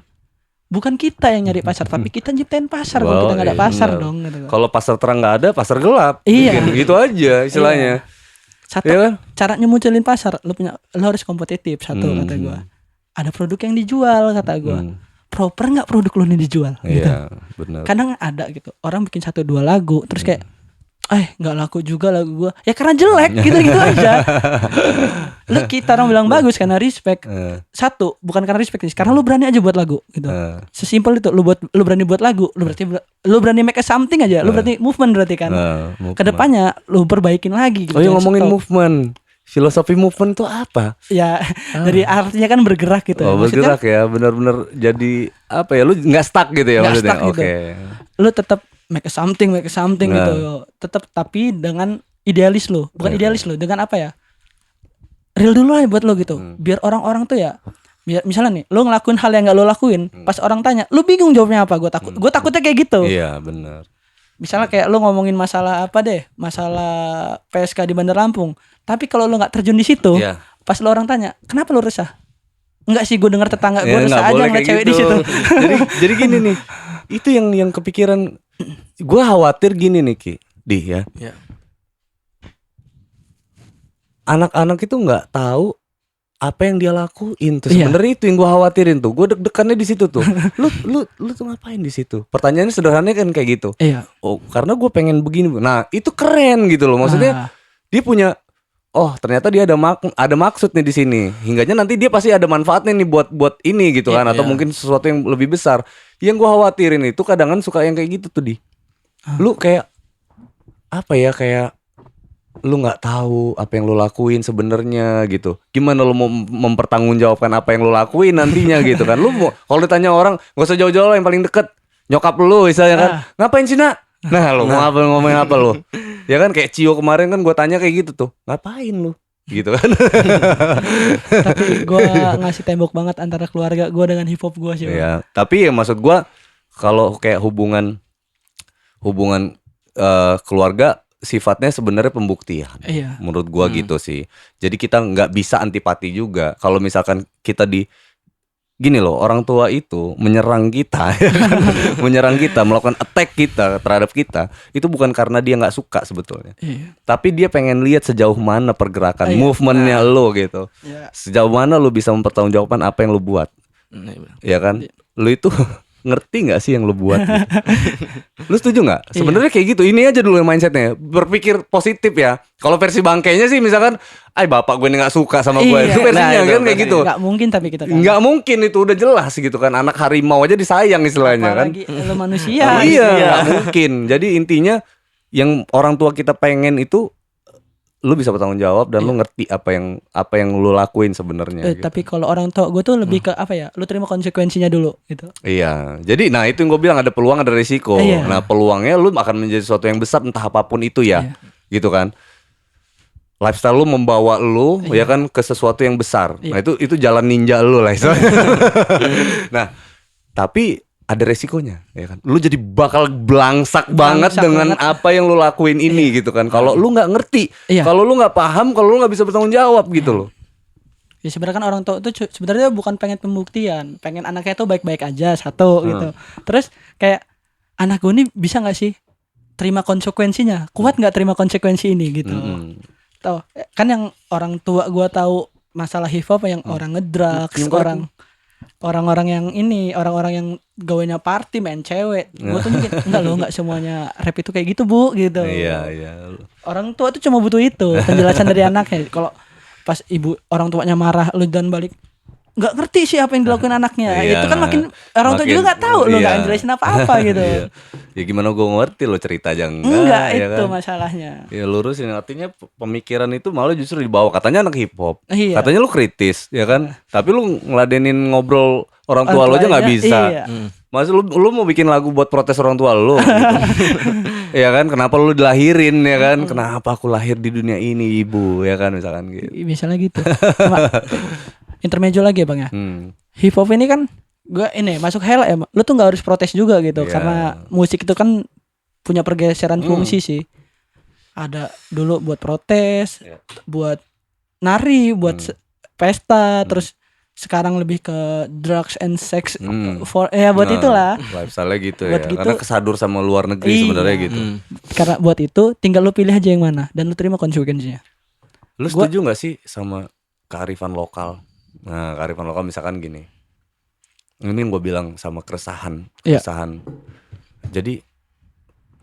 [SPEAKER 2] Bukan kita yang nyari pasar, tapi kita nyiptain pasar. Kalau kita nggak ada pasar dong. Gitu.
[SPEAKER 1] Kalau pasar terang nggak ada, pasar gelap.
[SPEAKER 2] Iya.
[SPEAKER 1] Gitu aja istilahnya.
[SPEAKER 2] Satu, caranya munculin pasar, lo harus kompetitif. Satu kata gue. Ada produk yang dijual kata gue. Proper nggak produk lo nih dijual? Gitu.
[SPEAKER 1] Iya, benar.
[SPEAKER 2] Kadang ada gitu. Orang bikin 1-2 lagu, terus kayak, nggak laku juga lagu gue. Ya karena jelek, gitu aja. Lu kita orang bilang bagus karena respect. Satu, bukan karena respect sih, karena lu berani aja buat lagu gitu. Sesimpel itu, lu berani buat lagu, lu berani make a something aja, lu berarti movement berarti kan. Kedepannya lu perbaikin lagi gitu.
[SPEAKER 1] Oh, yang ngomongin movement. Filosofi movement tuh apa?
[SPEAKER 2] Ya, dari artinya kan bergerak gitu.
[SPEAKER 1] Oh, bergerak ya, benar-benar jadi apa ya? Lu nggak stuck gitu ya maksudnya. Oke.
[SPEAKER 2] Lu tetap make something gitu. Tetap tapi dengan idealis lo, bukan idealis lo, dengan apa ya? Real dulu aja buat lo gitu. Biar orang-orang tuh ya, biar misalnya nih, lo ngelakuin hal yang nggak lo lakuin, pas orang tanya, lo bingung jawabnya apa? Gue takutnya kayak gitu.
[SPEAKER 1] Iya, benar.
[SPEAKER 2] Misalnya kayak lo ngomongin masalah apa deh, masalah PSK di Bandar Lampung. Tapi kalau lo nggak terjun di situ, pas lo orang tanya, kenapa lo resah? Enggak sih, gue dengar tetangga gue resah aja ngeliat cewek gitu. Di situ.
[SPEAKER 1] jadi gini nih, itu yang kepikiran. Gue khawatir gini nih Ki, ya. Anak-anak itu nggak tahu apa yang dia lakuin tuh. Sebenarnya itu yang gue khawatirin tuh. Gue deg-degannya di situ tuh. Lu tuh ngapain di situ? Pertanyaannya sederhananya kan kayak gitu. Oh, karena gue pengen begini. Nah, itu keren gitu loh. Maksudnya dia punya, oh ternyata dia ada maksud nih di sini. Hingganya nanti dia pasti ada manfaatnya nih buat ini gitu kan. Atau mungkin sesuatu yang lebih besar. Yang gue khawatirin itu kadang suka yang kayak gitu tuh lu kayak apa ya, kayak lu nggak tahu apa yang lu lakuin sebenarnya gitu. Gimana lu mau mempertanggungjawabkan apa yang lu lakuin nantinya gitu kan. Lu mau kalau ditanya orang, gak usah jauh-jauh lah, yang paling deket nyokap lu misalnya kan. Ngapain sih nak? Nah lu mau ngomongin apa lu? Ya kan kayak Cio kemarin kan gue tanya kayak gitu tuh. Ngapain lu? Gitu kan.
[SPEAKER 2] Tapi gue ngasih tembok banget antara keluarga gue dengan hip hop gue sih.
[SPEAKER 1] Iya, tapi ya maksud gue kalau kayak hubungan keluarga sifatnya sebenarnya pembuktian. Menurut gua gitu sih. Jadi kita nggak bisa antipati juga. Kalau misalkan kita gini loh, orang tua itu menyerang kita, melakukan attack kita terhadap kita, itu bukan karena dia nggak suka sebetulnya. Tapi dia pengen lihat sejauh mana pergerakan, movementnya lo gitu. Sejauh mana lo bisa mempertanggungjawabkan apa yang lo buat. Ya kan? Lo itu ngerti nggak sih yang lu buat? Gitu. Lu setuju nggak? Sebenarnya kayak gitu. Ini aja dulu yang mindsetnya. Berpikir positif ya. Kalau versi bangkainya sih misalkan, bapak gue ini nggak suka sama gue. Itu versinya kan kayak gitu.
[SPEAKER 2] Nggak mungkin tapi kita kan.
[SPEAKER 1] Nggak mungkin, itu udah jelas gitu kan. Anak harimau aja disayang istilahnya.
[SPEAKER 2] Apalagi
[SPEAKER 1] kan.
[SPEAKER 2] Lu manusia.
[SPEAKER 1] Iya, nggak mungkin. Jadi intinya yang orang tua kita pengen itu, lu bisa bertanggung jawab dan lu ngerti apa yang lu lakuin sebenarnya. Gitu.
[SPEAKER 2] Tapi kalau orang tua gue tuh lebih ke apa ya? Lu terima konsekuensinya dulu gitu.
[SPEAKER 1] Iya. Jadi nah itu yang gue bilang, ada peluang ada risiko. Nah peluangnya lu akan menjadi sesuatu yang besar entah apapun itu ya. Gitu kan. lifestyle lu membawa lu ya kan ke sesuatu yang besar. Nah, itu jalan ninja lu lah istilahnya. Nah, tapi ada resikonya ya kan. Lu jadi bakal belangsak banget dengan apa yang lu lakuin ini gitu kan. Kalau lu nggak ngerti, kalau lu nggak paham, kalau lu nggak bisa bertanggung jawab gitu loh.
[SPEAKER 2] Ya sebenarnya kan orang tua itu sebenarnya bukan pengen pembuktian, pengen anaknya tuh baik-baik aja satu gitu. Terus kayak anak gue ini bisa nggak sih terima konsekuensinya, kuat nggak terima konsekuensi ini gitu. Tahu kan yang orang tua gue tahu masalah hip hop yang orang ngedrugs, orang-orang yang ini, orang-orang yang gawainya party main cewek. Gue tunjukin enggak semuanya rap itu kayak gitu bu gitu.
[SPEAKER 1] Iya.
[SPEAKER 2] Orang tua tuh cuma butuh itu penjelasan dari anaknya. Kalau pas orang tuanya marah lu dan balik nggak ngerti sih apa yang dilakukan anaknya, itu kan makin orang tua juga nggak tahu lu nggak jelasin apa-apa gitu.
[SPEAKER 1] Ya gimana gue ngerti lo cerita aja
[SPEAKER 2] enggak
[SPEAKER 1] ya
[SPEAKER 2] itu
[SPEAKER 1] kan?
[SPEAKER 2] Masalahnya.
[SPEAKER 1] Ya lurusin, artinya pemikiran itu malah justru dibawa, katanya anak hip hop,
[SPEAKER 2] Iya.
[SPEAKER 1] katanya lu kritis ya kan, tapi lu ngeladenin ngobrol orang tua lo aja nggak bisa.
[SPEAKER 2] Iya.
[SPEAKER 1] Masa lu mau bikin lagu buat protes orang tua lu gitu. Ya kan, kenapa lu dilahirin ya kan, kenapa aku lahir di dunia ini ibu ya kan, misalkan gitu.
[SPEAKER 2] Misalnya gitu. Intermezzo lagi ya bang ya. Hip hop ini kan gue ini masuk HLM, lu tuh nggak harus protes juga gitu, karena musik itu kan punya pergeseran fungsi sih. Ada dulu buat protes, buat nari, buat pesta, terus sekarang lebih ke drugs and sex for buat itulah.
[SPEAKER 1] Lifestyle gitu
[SPEAKER 2] buat
[SPEAKER 1] ya.
[SPEAKER 2] Gitu,
[SPEAKER 1] karena kesadur sama luar negeri sebenarnya gitu.
[SPEAKER 2] Karena buat itu tinggal lu pilih aja yang mana dan lu terima konsekuensinya.
[SPEAKER 1] Lu setuju nggak sih sama kearifan lokal? Nah, kearifan lokal misalkan gini. Ini yang gue bilang sama keresahan. Jadi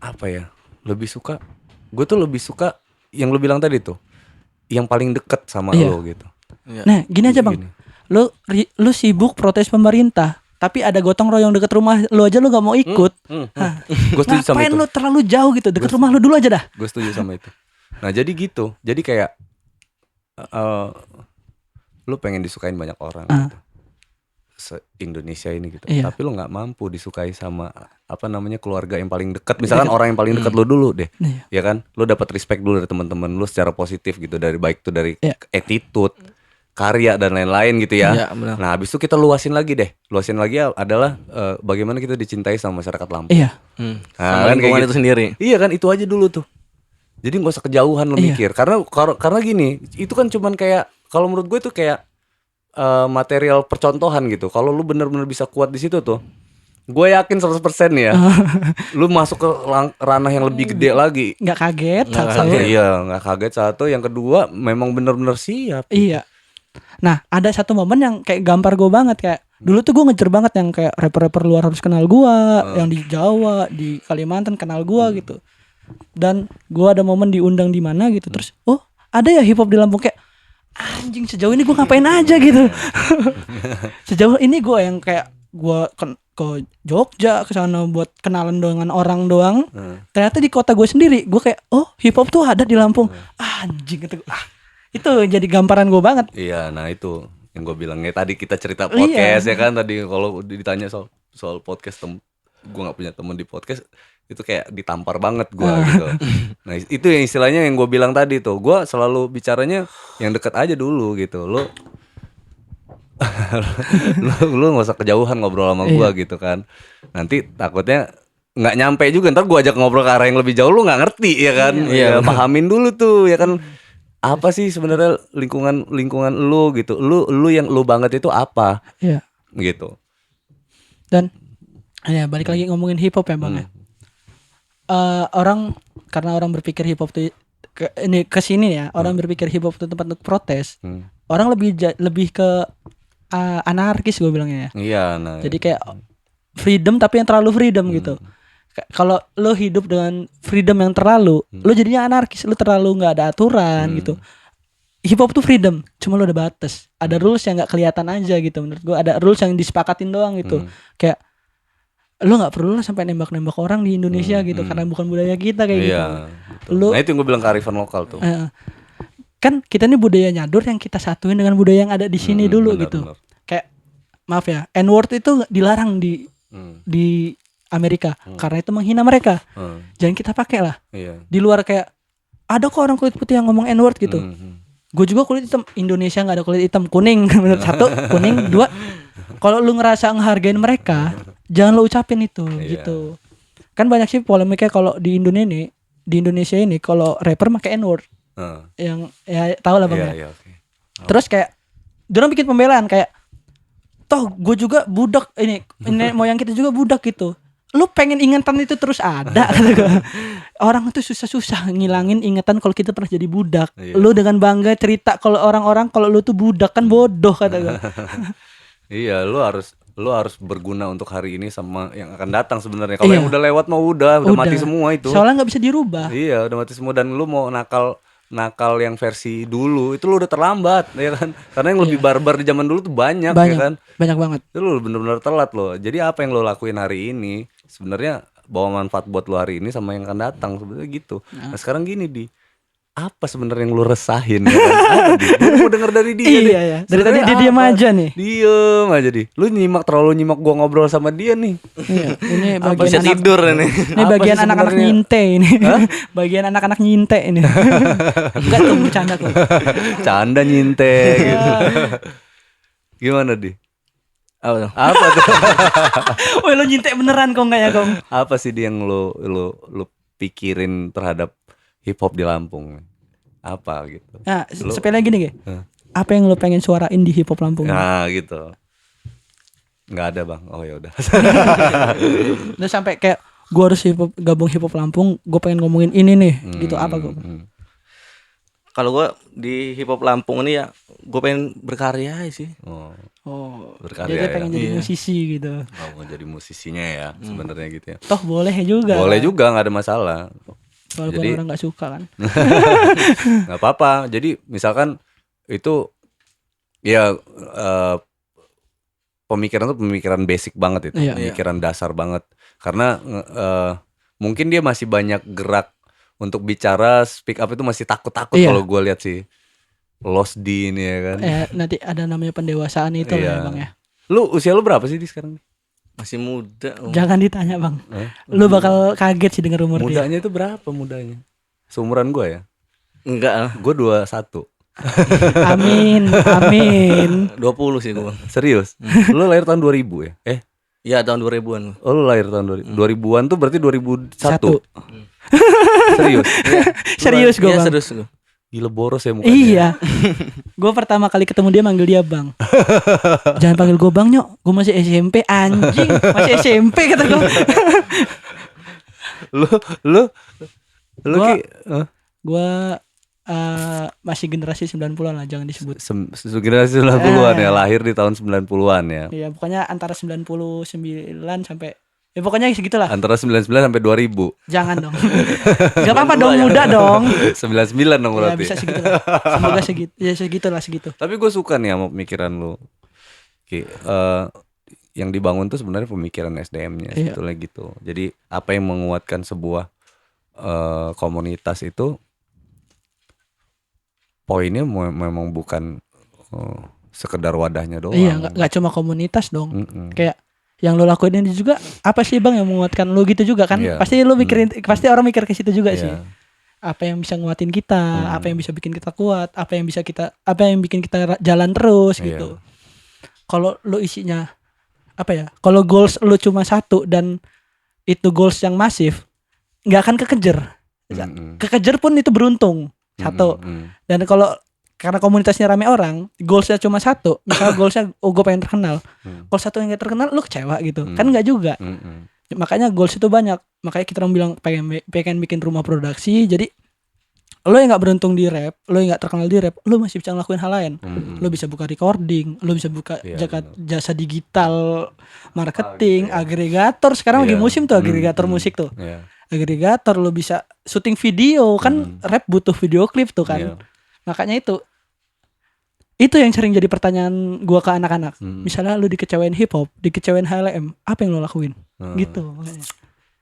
[SPEAKER 1] apa ya? Gue tuh lebih suka yang lu bilang tadi tuh, yang paling deket sama lo gitu.
[SPEAKER 2] Nah, gini aja bang. Lu sibuk protes pemerintah, tapi ada gotong royong deket rumah lu aja lu gak mau ikut.
[SPEAKER 1] Gue setuju sama itu.
[SPEAKER 2] Ngapain lu terlalu jauh gitu, deket rumah lu dulu aja dah.
[SPEAKER 1] Gue setuju sama itu. Nah jadi gitu, jadi kayak lu pengen disukain banyak orang gitu, se-Indonesia ini gitu. Tapi lu nggak mampu disukai sama keluarga yang paling dekat. Misalkan orang yang paling dekat lu dulu deh, ya kan? Lu dapat respect dulu dari teman-teman lu secara positif gitu, dari baik tuh dari attitude, karya dan lain-lain gitu ya. Nah, habis itu kita luasin lagi adalah bagaimana kita dicintai sama masyarakat Lampung.
[SPEAKER 3] Sama lingkungan itu sendiri.
[SPEAKER 1] Iya kan, itu aja dulu tuh. Jadi nggak usah kejauhan lo mikir, karena gini, itu kan cuman kayak, kalau menurut gue itu kayak material percontohan gitu. Kalau lu bener-bener bisa kuat di situ tuh, gue yakin 100% ya, lu masuk ke ranah yang lebih gede lagi.
[SPEAKER 2] Nggak kaget.
[SPEAKER 1] Nggak kaget satu. Yang kedua, memang bener-bener siap.
[SPEAKER 2] Iya. Nah, ada satu momen yang kayak gampar gue banget, kayak dulu tuh gue ngejar banget yang kayak rapper-rapper luar harus kenal gue, yang di Jawa, di Kalimantan kenal gue gitu. Dan gue ada momen diundang di mana gitu, terus ada ya hip hop di Lampung, kayak anjing sejauh ini gue ngapain aja gitu. Sejauh ini gue yang kayak gue ke Jogja ke sana buat kenalan dengan orang doang. Ternyata di kota gue sendiri gue kayak hip hop tuh ada di Lampung. Anjing gitu. Itu jadi gamparan gue banget.
[SPEAKER 1] Iya, nah itu yang gue bilangnya tadi, kita cerita podcast ya kan, tadi kalau ditanya soal podcast, gue nggak punya temen di podcast, itu kayak ditampar banget gue gitu. Nah itu yang istilahnya yang gue bilang tadi tuh, gue selalu bicaranya yang deket aja dulu gitu. Lu nggak usah kejauhan ngobrol sama gue gitu kan, nanti takutnya nggak nyampe juga, ntar gue ajak ngobrol ke arah yang lebih jauh, lu nggak ngerti ya kan. Pahamin dulu tuh ya kan, apa sih sebenarnya lingkungan lu gitu, lu yang lu banget itu apa gitu.
[SPEAKER 2] Dan balik lagi ngomongin hip hop ya bang ya. Karena orang berpikir hip hop tuh kesini ya, orang berpikir hip hop itu tempat untuk protes. Orang lebih ke anarkis gue bilangnya ya.
[SPEAKER 1] Iya, nah.
[SPEAKER 2] Jadi kayak freedom tapi yang terlalu freedom gitu. Kalau lo hidup dengan freedom yang terlalu, lo jadinya anarkis, lo terlalu nggak ada aturan gitu. Hip hop tuh freedom, cuma lo ada batas, ada rules yang nggak kelihatan aja gitu. Menurut gue ada rules yang disepakatin doang gitu. Kayak lo nggak perlu lah sampai nembak-nembak orang di Indonesia gitu, karena bukan budaya kita kayak gitu.
[SPEAKER 1] Nah itu yang gue bilang kearifan lokal tuh.
[SPEAKER 2] Kan kita ini budaya nyadur yang kita satuin dengan budaya yang ada di sini dulu gitu. Kayak maaf ya, N-word itu dilarang di Amerika karena itu menghina mereka. Jangan kita pakai lah. Di luar kayak ada kok orang kulit putih yang ngomong N-word gitu. Gue juga kulit hitam, Indonesia nggak ada kulit hitam, kuning. Menurut satu kuning, dua kalau lu ngerasa ngehargain mereka jangan lu ucapin itu gitu. Kan banyak sih polemiknya kalau di Indonesia ini kalau rapper pakai N-word. Yang ya tahu lah Bang ya.
[SPEAKER 1] Okay.
[SPEAKER 2] Terus kayak dia bikin pembelaan kayak toh gue juga budak ini moyang kita juga budak gitu. Lu pengen ingatan itu terus ada kata gue. Orang itu susah-susah ngilangin ingatan kalau kita pernah jadi budak. Lu dengan bangga cerita kalau orang-orang kalau lu tuh budak kan bodoh kata gue.
[SPEAKER 1] Iya, lu harus berguna untuk hari ini sama yang akan datang sebenarnya. Kalau yang udah lewat mah udah mati semua itu.
[SPEAKER 2] Soalnya nggak bisa dirubah.
[SPEAKER 1] Iya, udah mati semua dan lu mau nakal yang versi dulu itu lu udah terlambat ya kan. Karena yang lebih barbar di zaman dulu tuh banyak ya kan.
[SPEAKER 2] Banyak banget.
[SPEAKER 1] Itu lu benar-benar telat loh. Jadi apa yang lu lakuin hari ini sebenarnya bawa manfaat buat lu hari ini sama yang akan datang sebenarnya gitu. Nah, sekarang gini apa sebenarnya yang lu resahin ya kan? Apa Lu mau denger dari dia deh.
[SPEAKER 2] Iya. Dari tadi dia diam aja nih.
[SPEAKER 1] Diem aja Lu terlalu nyimak gua ngobrol sama dia nih.
[SPEAKER 2] Iya, ini bagian
[SPEAKER 3] bisa tidur ini.
[SPEAKER 2] Ini bagian anak-anak nyinte ini. Bagian anak-anak nyinte ini. Enggak tuh bercanda kok.
[SPEAKER 1] Canda nyinte gitu. Gimana Apa tuh?
[SPEAKER 2] Woi lo nyintek beneran kok enggak ya Kong?
[SPEAKER 1] Apa sih dia yang lu pikirin terhadap hip hop di Lampung? Apa gitu?
[SPEAKER 2] Nah, sepele gini Ge. Apa yang lo pengen suarain di hip hop Lampung?
[SPEAKER 1] Nah, gitu. Enggak ada, Bang. Oh ya udah.
[SPEAKER 2] Udah sampai kayak gua harus gabung hip hop Lampung, gua pengen ngomongin ini nih, gitu apa gua?
[SPEAKER 3] Kalau gue di hip hop Lampung ini ya gue pengen berkarya sih.
[SPEAKER 1] Berkarya.
[SPEAKER 2] Jadi pengen jadi musisi gitu.
[SPEAKER 1] Mau jadi musisinya ya sebenarnya gitu ya.
[SPEAKER 2] Toh boleh juga.
[SPEAKER 1] Boleh juga, nggak ada masalah.
[SPEAKER 2] Walaupun orang nggak suka kan.
[SPEAKER 1] Nggak apa-apa. Jadi misalkan itu ya pemikiran tuh pemikiran basic banget itu, pemikiran dasar banget. Karena mungkin dia masih banyak gerak untuk bicara, speak up itu masih takut-takut kalau gue lihat sih. Lost di ini ya kan.
[SPEAKER 2] Nanti ada namanya pendewasaan itu lah Bang ya.
[SPEAKER 1] Usia lu berapa sih sekarang?
[SPEAKER 3] Masih muda.
[SPEAKER 2] Jangan ditanya Bang. Lu bakal kaget sih denger umur dia.
[SPEAKER 1] Mudanya itu berapa mudanya? Seumuran gue ya?
[SPEAKER 3] Enggak lah.
[SPEAKER 1] Gue 21.
[SPEAKER 2] Amin.
[SPEAKER 3] 20 sih gue.
[SPEAKER 1] Serius? Lu lahir tahun 2000 ya?
[SPEAKER 3] Iya tahun 2000-an.
[SPEAKER 1] Oh lu lahir tahun 2000-an tuh berarti 2001. Serius?
[SPEAKER 2] Serius gue Bang.
[SPEAKER 3] Serius gue.
[SPEAKER 1] Gila boros ya mukanya.
[SPEAKER 2] Iya. Gue pertama kali ketemu dia manggil dia Bang. Jangan panggil gue Bang Nyok, gue masih SMP anjing. Masih SMP kata gue. Gue masih generasi 90-an lah, jangan disebut.
[SPEAKER 1] Generasi 90-an ya, lahir di tahun 90-an ya.
[SPEAKER 2] Iya, pokoknya antara 99 sampai pokoknya segitulah.
[SPEAKER 1] Antara 99 sampai 2000.
[SPEAKER 2] Jangan dong. Gak apa-apa dong, muda dong.
[SPEAKER 1] 99 dong berarti.
[SPEAKER 2] Ya bisa segitu lah. Semoga segitu. Ya segitu.
[SPEAKER 1] Tapi gue suka nih sama pemikiran lu. Yang dibangun tuh sebenarnya pemikiran SDM-nya sebetulnya gitu. Jadi apa yang menguatkan sebuah komunitas itu poinnya memang bukan sekedar wadahnya doang.
[SPEAKER 2] Iya, nggak cuma komunitas dong. Kayak yang lo lakuin ini juga apa sih Bang yang menguatkan lo gitu juga kan? Pasti lo mikirin, pasti orang mikir ke situ juga sih. Apa yang bisa nguatin kita, apa yang bisa bikin kita kuat, apa yang bikin kita jalan terus gitu. Kalau lo isinya apa ya? Kalau goals lo cuma satu dan itu goals yang masif, nggak akan kekejar. Kekejar pun itu beruntung satu. Dan kalau karena komunitasnya rame orang, goalsnya cuma satu. Misalnya goalsnya, gue pengen terkenal. Kalau satu yang gak terkenal, lu kecewa gitu. Kan gak juga. Makanya goals itu banyak. Makanya kita orang bilang pengen bikin rumah produksi. Jadi lo yang gak beruntung di rap, lo yang gak terkenal di rap, lo masih bisa ngelakuin hal lain. Lo bisa buka recording, lo bisa buka jasa digital, marketing, agregator. Sekarang lagi musim tuh agregator musik tuh. Agregator, lo bisa syuting video. Kan rap butuh video klip tuh kan. Makanya itu yang sering jadi pertanyaan gua ke anak-anak. Misalnya lu dikecewain hip hop, dikecewain HLM, apa yang lu lakuin? Gitu.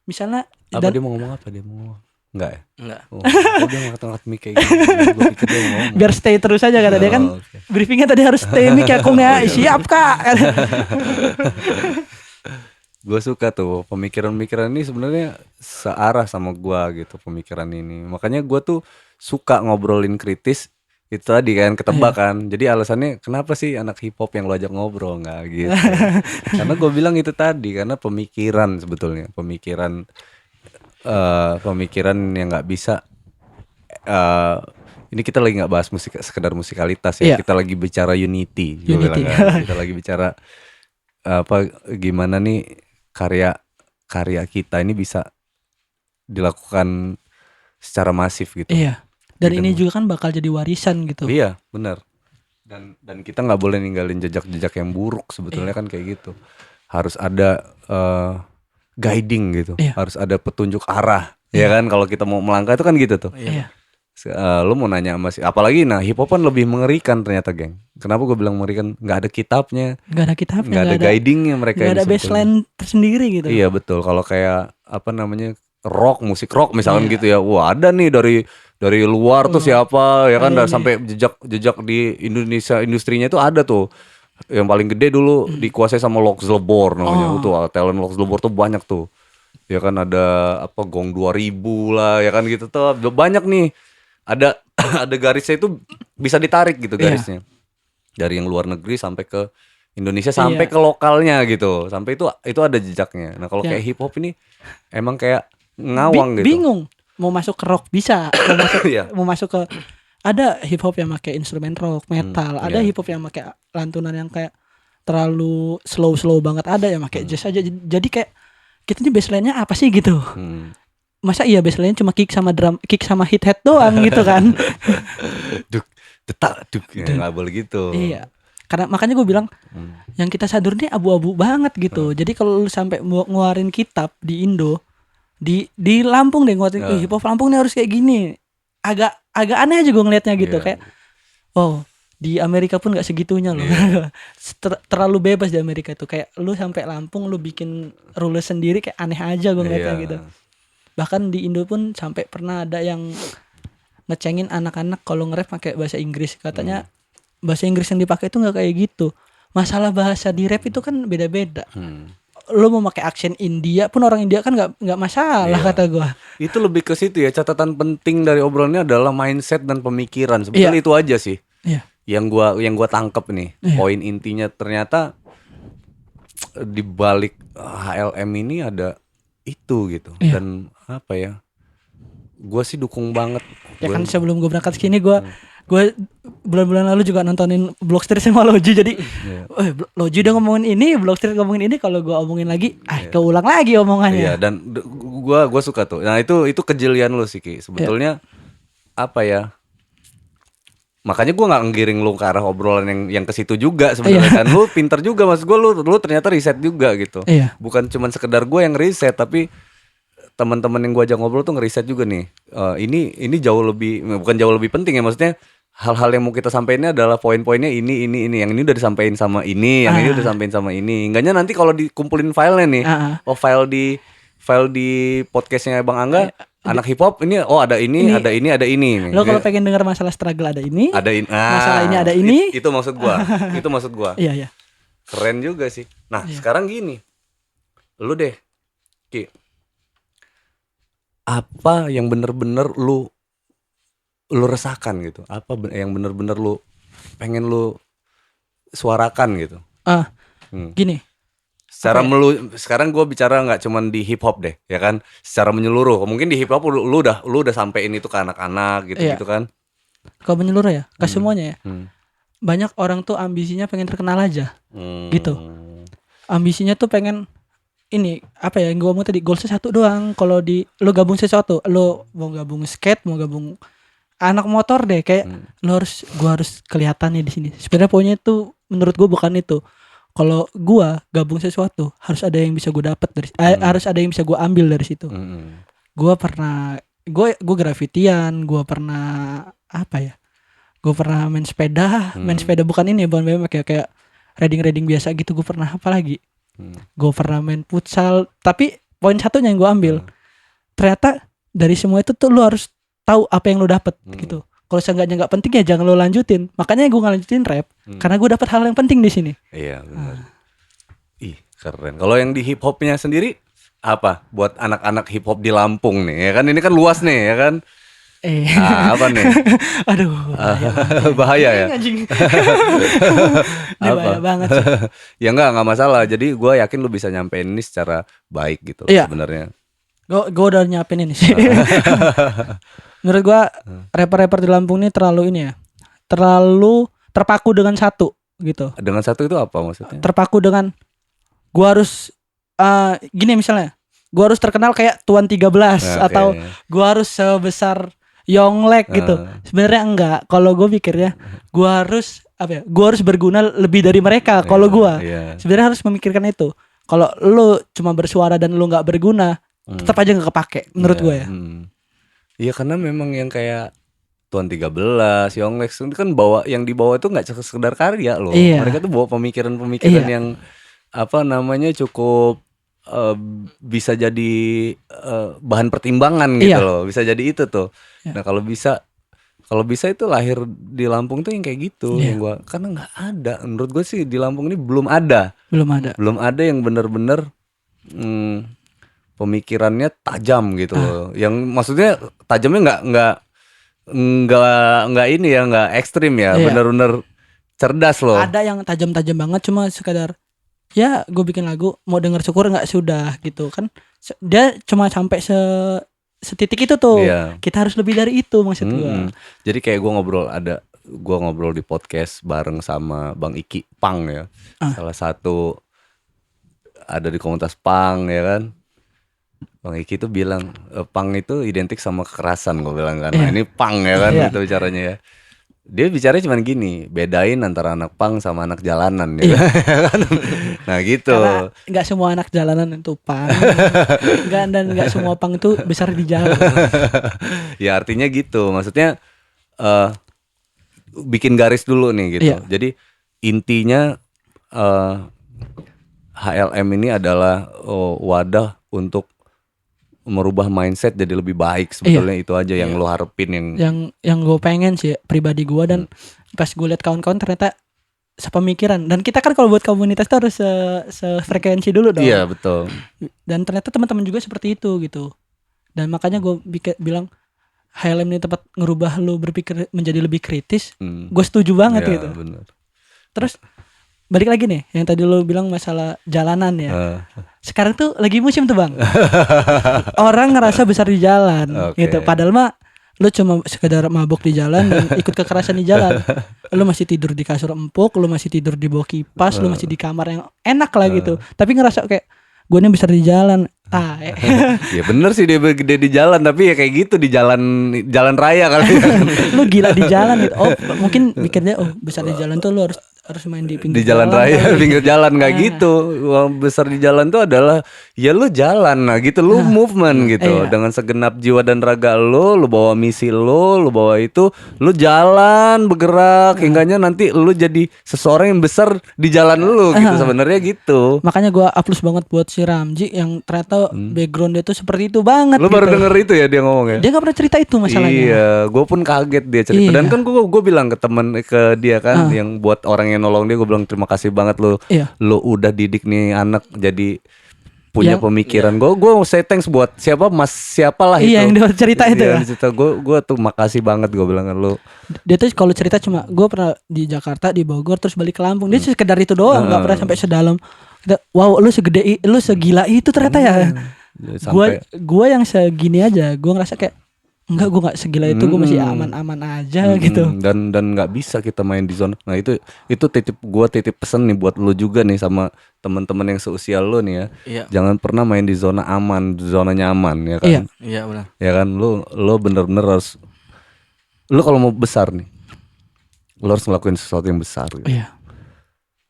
[SPEAKER 2] Misalnya
[SPEAKER 1] apa dia mau ngomong apa? Dia mau ngomong? Enggak ya?
[SPEAKER 3] Enggak.
[SPEAKER 1] Dia ngangkat mic kayak gitu. Gua pikir dia mau ngomong.
[SPEAKER 2] Biar stay terus aja kata dia kan. Briefingnya tadi harus stay mic ya Kong ya. Siap Kak.
[SPEAKER 1] Gue suka tuh pemikiran-pemikiran ini sebenarnya searah sama gue gitu pemikiran ini. Makanya gue tuh suka ngobrolin kritis itu tadi kan ketebak kan. Jadi alasannya kenapa sih anak hip hop yang lo ajak ngobrol nggak gitu? Karena gue bilang itu tadi karena pemikiran sebetulnya pemikiran yang nggak bisa. Ini kita lagi nggak bahas musik sekedar musikalitas ya. Kita lagi bicara unity. Bilang, kan? Kita lagi bicara gimana nih karya kita ini bisa dilakukan secara masif gitu.
[SPEAKER 2] Iya. Dan ini juga kan bakal jadi warisan gitu.
[SPEAKER 1] Iya, benar. Dan kita nggak boleh ninggalin jejak-jejak yang buruk sebetulnya kan kayak gitu. Harus ada guiding gitu. Harus ada petunjuk arah. Ya kan kalau kita mau melangkah itu kan gitu tuh.
[SPEAKER 2] Iya.
[SPEAKER 1] Lu mau nanya masih apalagi hip hop kan lebih mengerikan ternyata, geng. Kenapa gue bilang mengerikan? Nggak ada kitabnya, nggak ada guidingnya mereka.
[SPEAKER 2] Nggak ada baseline tersendiri gitu.
[SPEAKER 1] Iya betul. Kalau kayak musik rock misalkan gitu ya. Wah ada nih dari luar tuh siapa ya kan, sampai jejak di Indonesia industrinya itu ada tuh. Yang paling gede dulu dikuasai sama Lox Lebor namanya. Tuh talent Lox Lebor tuh banyak tuh. Ya kan ada Gong 2000 lah ya kan gitu tuh. Banyak nih. Ada garisnya itu bisa ditarik gitu garisnya. Dari yang luar negeri sampai ke Indonesia sampai ke lokalnya gitu. Sampai itu ada jejaknya. Nah, kalau kayak hip hop ini emang kayak ngawang gitu.
[SPEAKER 2] Bingung. Mau masuk ke rock bisa, mau masuk ke ada hip hop yang pakai instrumen rock, metal, ada hip hop yang pakai lantunan yang kayak terlalu slow banget, ada yang pakai jazz aja. Jadi kayak kita ini baseline-nya apa sih gitu. Masa iya baseline cuma kick sama drum, kick sama hit head doang gitu kan.
[SPEAKER 1] Duk, detak, duk. Ya, nggak boleh gitu.
[SPEAKER 2] Iya. Karena makanya gue bilang yang kita sadur ini abu-abu banget gitu. Jadi kalau lu sampai ngeluarin kitab di Indo, di Lampung deh ngeluarin hip hop Lampung nih harus kayak gini. Agak aneh aja gue ngelihatnya gitu kayak di Amerika pun nggak segitunya loh. Terlalu bebas di Amerika itu kayak lu sampai Lampung lu bikin rules sendiri kayak aneh aja gue ngelihatnya gitu. Bahkan di Indo pun sampai pernah ada yang ngecengin anak-anak kalau nge-rap pakai bahasa Inggris. Katanya bahasa Inggris yang dipakai itu nggak kayak gitu. Masalah bahasa di rap itu kan beda-beda. Lo mau pakai aksen India pun orang India kan nggak masalah kata gua.
[SPEAKER 1] Itu lebih ke situ ya. Catatan penting dari obrolannya adalah mindset dan pemikiran. Sebetulnya itu aja sih. Yang gua tangkep nih. Poin intinya ternyata di balik HLM ini ada itu gitu. Dan apa ya? Gua sih dukung banget.
[SPEAKER 2] Ya kan sebelum gua berangkat sini gua bulan-bulan lalu juga nontonin Blockstreet sama Loji. Jadi Loji udah ngomongin ini, Blockstreet ngomongin ini, kalau gue omongin lagi keulang lagi omongannya.
[SPEAKER 1] Iya, dan gue suka tuh. Nah itu kejelian lu sih Ki. Sebetulnya apa ya, makanya gue gak ngiring lu ke arah obrolan yang ke situ juga sebenarnya. Kan lu pinter juga, maksud gue lu ternyata riset juga gitu. Bukan cuman sekedar gue yang riset, tapi teman-teman yang gue ajak ngobrol tuh ngeriset juga nih. Ini jauh lebih, bukan jauh lebih penting ya, maksudnya hal-hal yang mau kita sampaikan adalah poin-poinnya ini, yang ini udah disampaikan sama ini, yang ini udah disampaikan sama ini. Enggaknya nanti kalau dikumpulin filenya nih, file di podcastnya Bang Angga, anak hip hop ini, ada ini.
[SPEAKER 2] Lo kalau pengen dengar masalah struggle ada ini, masalah ini ada ini.
[SPEAKER 1] Itu maksud gua.
[SPEAKER 2] Iya.
[SPEAKER 1] Keren juga sih. Nah sekarang gini, lu deh, Ki, apa yang bener-bener lu resahkan gitu, apa yang bener-bener lu pengen lu suarakan gitu.
[SPEAKER 2] Gini,
[SPEAKER 1] sekarang gue bicara nggak cuman di hip hop deh ya kan, secara menyeluruh. Mungkin di hip hop lu udah sampein itu ke anak-anak gitu kan.
[SPEAKER 2] Kalau menyeluruh ya ke semuanya ya. Banyak orang tuh ambisinya pengen terkenal aja gitu. Ambisinya tuh pengen ini apa ya, yang gue ngomong tadi, goalsnya satu doang. Kalau lo gabung sesuatu, lo mau gabung skate, mau gabung anak motor deh, kayak gue harus kelihatan nih di sini. Sebenarnya poinnya itu menurut gue bukan itu. Kalau gue gabung sesuatu harus ada yang bisa gue dapat dari harus ada yang bisa gue ambil dari situ. Gue pernah gue grafitian, gue pernah gue pernah main sepeda bukan ini, bukan BMX ya, kayak riding biasa gitu. Gue pernah apa lagi? Gue pernah main futsal. Tapi poin satunya yang gue ambil, ternyata dari semua itu tuh lu harus tahu apa yang lu dapet gitu. Kalau seenggaknya nggak penting ya jangan lu lanjutin. Makanya gue nggak lanjutin rap karena gue dapet hal yang penting di sini.
[SPEAKER 1] Iya benar. Ih keren. Kalau yang di hip hopnya sendiri apa? Buat anak-anak hip hop di Lampung nih, ya kan, ini kan luas nih, ya kan. Apa nih?
[SPEAKER 2] Aduh,
[SPEAKER 1] Bahaya ya.
[SPEAKER 2] Anjing. Ini
[SPEAKER 1] Apa?
[SPEAKER 2] bahaya banget sih.
[SPEAKER 1] Ya nggak masalah. Jadi gue yakin lu bisa nyampein ini secara baik gitu loh
[SPEAKER 2] Iya.
[SPEAKER 1] sebenarnya.
[SPEAKER 2] Gue udah nyiapin ini sih. Menurut gue rapper-rapper di Lampung ini terlalu ini ya, terlalu terpaku dengan satu gitu.
[SPEAKER 1] Dengan satu itu apa maksudnya?
[SPEAKER 2] Terpaku dengan gue harus gini misalnya, gue harus terkenal kayak Tuan 13 atau gue harus sebesar Yonglek gitu. Sebenarnya enggak. Kalau gue pikirnya gue harus apa ya? Gue harus berguna lebih dari mereka. Kalau gue sebenarnya harus memikirkan itu. Kalau lu cuma bersuara dan lu nggak berguna, tetap aja nggak kepake menurut gue ya.
[SPEAKER 1] Iya karena memang yang kayak Tuan 13, Yonglek itu kan yang dibawa itu nggak sekedar karya loh.
[SPEAKER 2] Iya.
[SPEAKER 1] Mereka tuh bawa pemikiran-pemikiran yang apa namanya cukup bisa jadi bahan pertimbangan gitu loh. Bisa jadi itu tuh. Nah kalau bisa itu lahir di Lampung tuh yang kayak gitu. Yang gua karena nggak ada. Menurut gue sih di Lampung ini belum ada yang benar-benar pemikirannya tajam gitu loh. Yang maksudnya tajamnya nggak ini ya, nggak ekstrim ya. Benar-benar cerdas loh.
[SPEAKER 2] Ada yang tajam-tajam banget cuma sekadar ya gue bikin lagu mau denger syukur nggak sudah gitu kan. Dia cuma sampai setitik itu tuh. Kita harus lebih dari itu maksud gue.
[SPEAKER 1] Jadi kayak gue ngobrol di podcast bareng sama Bang Iki Pang ya. Salah satu ada di komunitas Pang ya kan. Bang Iki tuh bilang Pang itu identik sama kekerasan, gue bilang kan. Nah ini Pang ya kan itu bicaranya ya. Dia bicaranya cuma gini, bedain antara anak pang sama anak jalanan ya. Nah gitu.
[SPEAKER 2] Karena nggak semua anak jalanan itu pang, dan nggak semua pang itu besar di jalan.
[SPEAKER 1] Ya artinya gitu, maksudnya bikin garis dulu nih gitu. Jadi intinya HLM ini adalah wadah untuk merubah mindset jadi lebih baik sebetulnya. Itu aja yang lo harapin
[SPEAKER 2] yang gue pengen sih pribadi gue. Dan pas gue lihat kawan-kawan ternyata sepemikiran, dan kita kan kalau buat komunitas tuh harus sefrekuensi dulu dong.
[SPEAKER 1] Iya betul.
[SPEAKER 2] Dan ternyata teman-teman juga seperti itu gitu. Dan makanya gue bilang HLM ini tempat ngerubah lo berpikir menjadi lebih kritis. Gue setuju banget gitu. Bener. Terus balik lagi nih yang tadi lo bilang masalah jalanan ya. Sekarang tuh lagi musim tuh bang. Orang ngerasa besar di jalan gitu. Padahal mah lo cuma sekedar mabok di jalan dan ikut kekerasan di jalan. Lo masih tidur di kasur empuk, lo masih tidur di bawah kipas, lo masih di kamar yang enak lah gitu. Tapi ngerasa kayak gue nih besar di jalan.
[SPEAKER 1] Ya bener sih dia gede di jalan, tapi ya kayak gitu di jalan raya kali.
[SPEAKER 2] Lu gila di jalan gitu. Oh mungkin mikirnya besar di jalan tuh lu harus main di pinggir
[SPEAKER 1] jalan raya, pinggir jalan nggak gitu. Besar di jalan tuh adalah ya lu jalan lah gitu, lu movement gitu dengan segenap jiwa dan raga lu bawa misi lu bawa itu, lu jalan bergerak hingganya nanti lu jadi seseorang yang besar di jalan lu gitu sebenarnya gitu.
[SPEAKER 2] Makanya gua aplaus banget buat si Ramji yang ternyata background dia tuh seperti itu banget.
[SPEAKER 1] Lu baru denger itu ya dia ngomong ya?
[SPEAKER 2] Dia nggak pernah cerita itu masalahnya.
[SPEAKER 1] Iya, gue pun kaget dia cerita. Dan kan gue bilang ke dia kan yang buat orang yang nolong dia, gue bilang terima kasih banget lu udah didik nih anak jadi punya pemikiran. Gue say thanks buat siapalah itu.
[SPEAKER 2] Iya yang dia cerita itu ya.
[SPEAKER 1] Gue tuh makasih banget gue bilang kan lu.
[SPEAKER 2] Dia tuh kalau cerita cuma gue pernah di Jakarta, di Bogor, terus balik ke Lampung. Dia sekedar itu doang, nggak pernah sampai sedalam. Wow, lu segila itu ternyata ya. Gue yang segini aja, gue ngerasa kayak enggak, gue nggak segila itu, gue masih aman-aman aja gitu.
[SPEAKER 1] Dan nggak bisa kita main di zona. Nah itu titip pesan nih buat lu juga nih sama teman-teman yang seusia lu nih ya. Iya. Jangan pernah main di zona aman, zona nyaman ya kan.
[SPEAKER 3] Iya benar.
[SPEAKER 1] Ya kan lu bener-bener harus, lu kalau mau besar nih, lu harus ngelakuin sesuatu yang besar. Gitu.
[SPEAKER 2] Iya.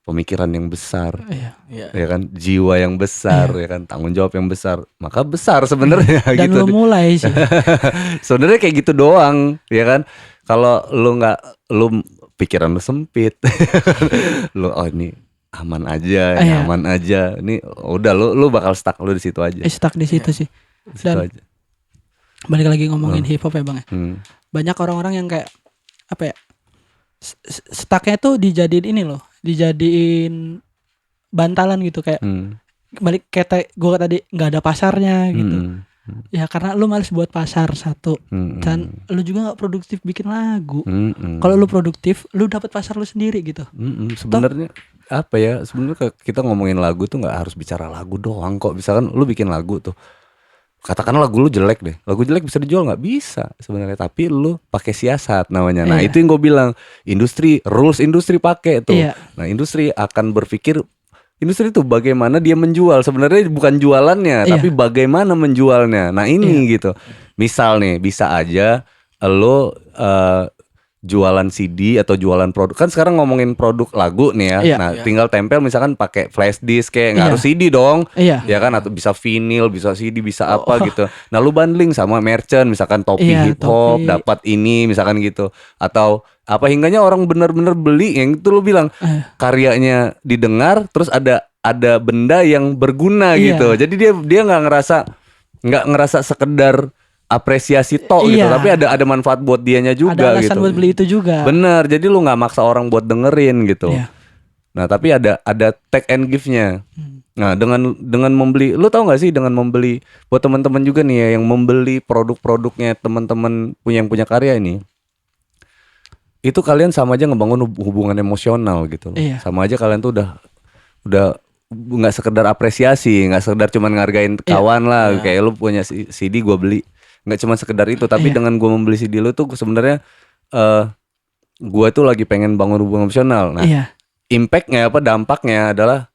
[SPEAKER 1] Pemikiran yang besar, ya kan, jiwa yang besar, ya kan, tanggung jawab yang besar, maka besar sebenarnya.
[SPEAKER 2] Dan
[SPEAKER 1] gitu.
[SPEAKER 2] lu mulai sih.
[SPEAKER 1] Sebenarnya kayak gitu doang, ya kan. Kalau lu pikiran lu sempit, lu ini aman aja, aman aja, ini udah lu bakal stuck lu di situ aja.
[SPEAKER 2] Stuck di situ sih. Dan aja. Balik lagi ngomongin hip hop ya bang ya. Banyak orang-orang yang kayak apa ya? Stucknya tuh dijadiin ini loh, dijadiin bantalan gitu kayak balik kayak gue tadi nggak ada pasarnya gitu. Ya karena lu males buat pasar satu, dan lu juga nggak produktif bikin lagu. Kalau lu produktif, lu dapat pasar lu sendiri gitu.
[SPEAKER 1] Sebenarnya apa ya? Sebenarnya kita ngomongin lagu tuh nggak harus bicara lagu doang kok. Misalkan lu bikin lagu tuh, katakanlah lagu lu jelek deh, lagu jelek bisa dijual nggak? Bisa sebenarnya, tapi lu pakai siasat namanya. Nah itu yang gue bilang, rules industri pakai tuh. Nah industri akan berpikir, industri itu bagaimana dia menjual, sebenarnya bukan jualannya, tapi bagaimana menjualnya. Nah ini gitu, misal nih bisa aja lo jualan CD atau jualan produk, kan sekarang ngomongin produk lagu nih ya. Nah tinggal tempel misalkan pakai flash disk, kayak nggak harus CD dong, ya kan, atau bisa vinyl, bisa CD, bisa apa gitu. Nah lu bundling sama merchant, misalkan topi hip hop dapat ini misalkan gitu, atau apa, hingganya orang benar-benar beli yang itu lu bilang karyanya didengar, terus ada benda yang berguna gitu. Jadi dia nggak ngerasa sekedar apresiasi gitu, tapi ada manfaat buat dianya juga,
[SPEAKER 2] ada alasan
[SPEAKER 1] gitu.
[SPEAKER 2] Buat beli itu juga.
[SPEAKER 1] Bener, jadi lu nggak maksa orang buat dengerin gitu. Nah tapi ada take and give-nya. Nah dengan membeli, lu tau nggak sih, dengan membeli, buat teman-teman juga nih ya yang membeli produk-produknya teman-teman yang punya karya ini, itu kalian sama aja ngebangun hubungan emosional gitu. Sama aja kalian tuh udah nggak sekedar apresiasi, nggak sekedar cuman ngargain kawan lah. Kayak lu punya CD, gue beli, nggak cuma sekedar itu, tapi dengan gue membeli CD lu tuh sebenarnya gue tuh lagi pengen bangun hubungan emosional. Nah impactnya dampaknya adalah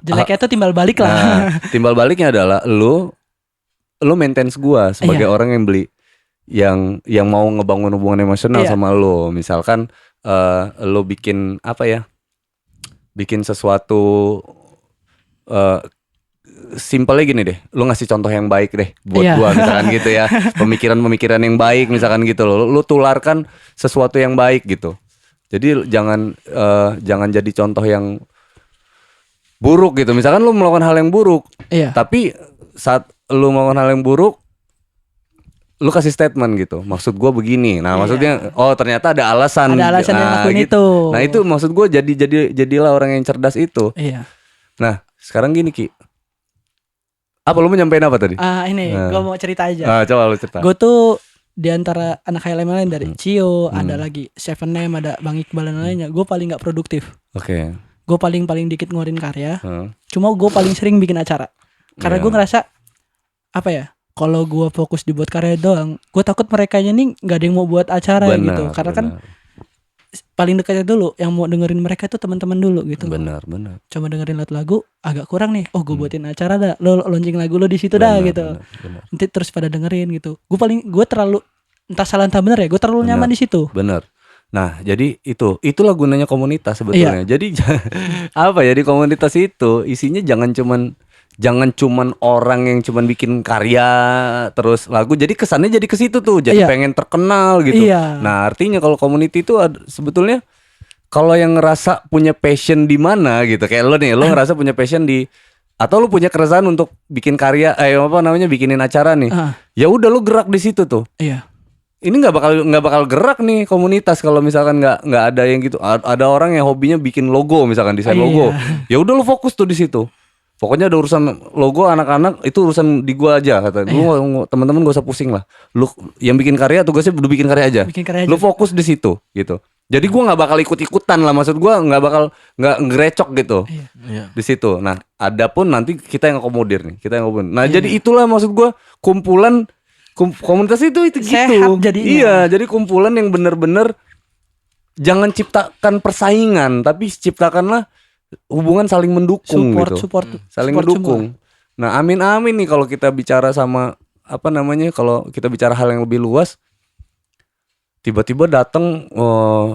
[SPEAKER 2] jeleknya itu timbal balik lah.
[SPEAKER 1] Nah, timbal baliknya adalah lu maintenance gue sebagai orang yang beli, yang mau ngebangun hubungan emosional sama lo. Misalkan lo bikin apa ya, bikin sesuatu simpelnya gini deh, lo ngasih contoh yang baik deh buat gua misalkan gitu ya, pemikiran yang baik misalkan gitu, lo tularkan sesuatu yang baik gitu. Jadi jangan jadi contoh yang buruk gitu. Misalkan lo melakukan hal yang buruk, tapi saat lo melakukan hal yang buruk, lu kasih statement gitu, maksud gue begini. Nah maksudnya, oh ternyata ada alasan yang lakuin gitu. Itu. Nah itu maksud gue, jadilah orang yang cerdas itu. Nah sekarang gini Ki, apa lu mau nyampein apa tadi?
[SPEAKER 2] Gue mau cerita aja.
[SPEAKER 1] Coba lu cerita.
[SPEAKER 2] Gue tuh diantara anak HLM lain, dari Cio, ada lagi Seven Name, ada Bang Iqbal dan lainnya, gue paling nggak produktif. Gue paling dikit ngeluarin karya. Cuma gue paling sering bikin acara, karena gue ngerasa apa ya, kalau gue fokus dibuat karya doang, gue takut merekanya nih nggak ada yang mau buat acara gitu. Karena kan paling dekatnya dulu yang mau dengerin mereka itu teman-teman dulu gitu.
[SPEAKER 1] Benar.
[SPEAKER 2] Coba dengerin lagu agak kurang nih. Oh gue buatin acara dah, lo launching lagu lo di situ dah gitu. Benar. Nanti terus pada dengerin gitu. Gue terlalu, entah salah entah benar ya, gue terlalu nyaman di situ.
[SPEAKER 1] Benar. Nah jadi itulah gunanya komunitas sebetulnya. Jadi apa ya, di komunitas itu isinya jangan cuman orang yang cuman bikin karya terus lagu, jadi kesannya jadi ke situ tuh, jadi pengen terkenal gitu. Nah artinya kalau community itu sebetulnya, kalau yang ngerasa punya passion di mana gitu, kayak lo nih, lo ngerasa punya passion di, atau lo punya keresahan untuk bikin karya, bikinin acara nih, ya udah lo gerak di situ tuh. Ini nggak bakal gerak nih komunitas kalau misalkan nggak ada yang gitu. Ada orang yang hobinya bikin logo, misalkan desain logo, ya udah lo fokus tuh di situ. Pokoknya ada urusan logo anak-anak itu urusan di gua aja, kata. Lu teman-teman gak usah pusing lah. Lu yang bikin karya tugasnya udah bikin karya aja. Lu fokus di situ gitu. Jadi gua nggak bakal ikut-ikutan lah, maksud gua nggak ngerecok gitu di situ. Nah, adapun nanti kita yang akomodir nih, Nah, jadi itulah maksud gua, kumpulan komunitas itu gitu. Jadi kumpulan yang benar-benar jangan ciptakan persaingan, tapi ciptakanlah hubungan saling mendukung, saling mendukung. Nah amin nih kalau kita bicara sama kalau kita bicara hal yang lebih luas, tiba-tiba datang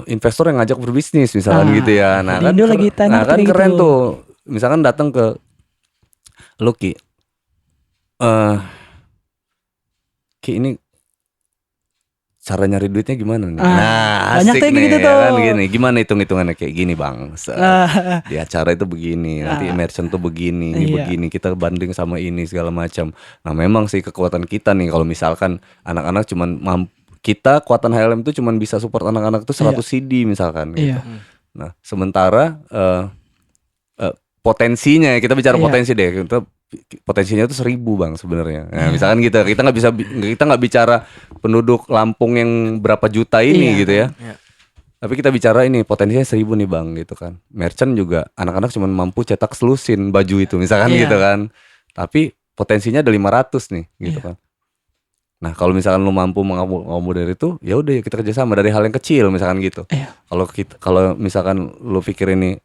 [SPEAKER 1] investor yang ngajak berbisnis misalkan gitu ya. Nah kan keren tuh, misalkan datang ke Lucky, Ki ini cara nyari duitnya gimana nih? Nah asik nih gitu kan, gini. Gimana hitung-hitungannya kayak gini bang? Di acara itu begini, nanti merchant tuh begini, ini begini, kita banding sama ini segala macam. Nah memang sih kekuatan kita nih, kalau misalkan anak-anak cuman kita kekuatan HLM itu cuman bisa support anak-anak itu 100 CD misalkan gitu. Nah sementara potensinya, kita bicara potensi deh, potensinya itu 1.000 bang sebenarnya. Nah, misalkan gitu, kita nggak bicara penduduk Lampung yang berapa juta ini gitu ya. Tapi kita bicara ini potensinya 1.000 nih bang gitu kan. Merchant juga anak-anak cuma mampu cetak selusin baju itu misalkan gitu kan. Tapi potensinya ada 500 nih gitu kan. Nah kalau misalkan lu mampu mengakomodir itu, ya udah kita kerjasama dari hal yang kecil misalkan gitu. Kalau misalkan lu pikir ini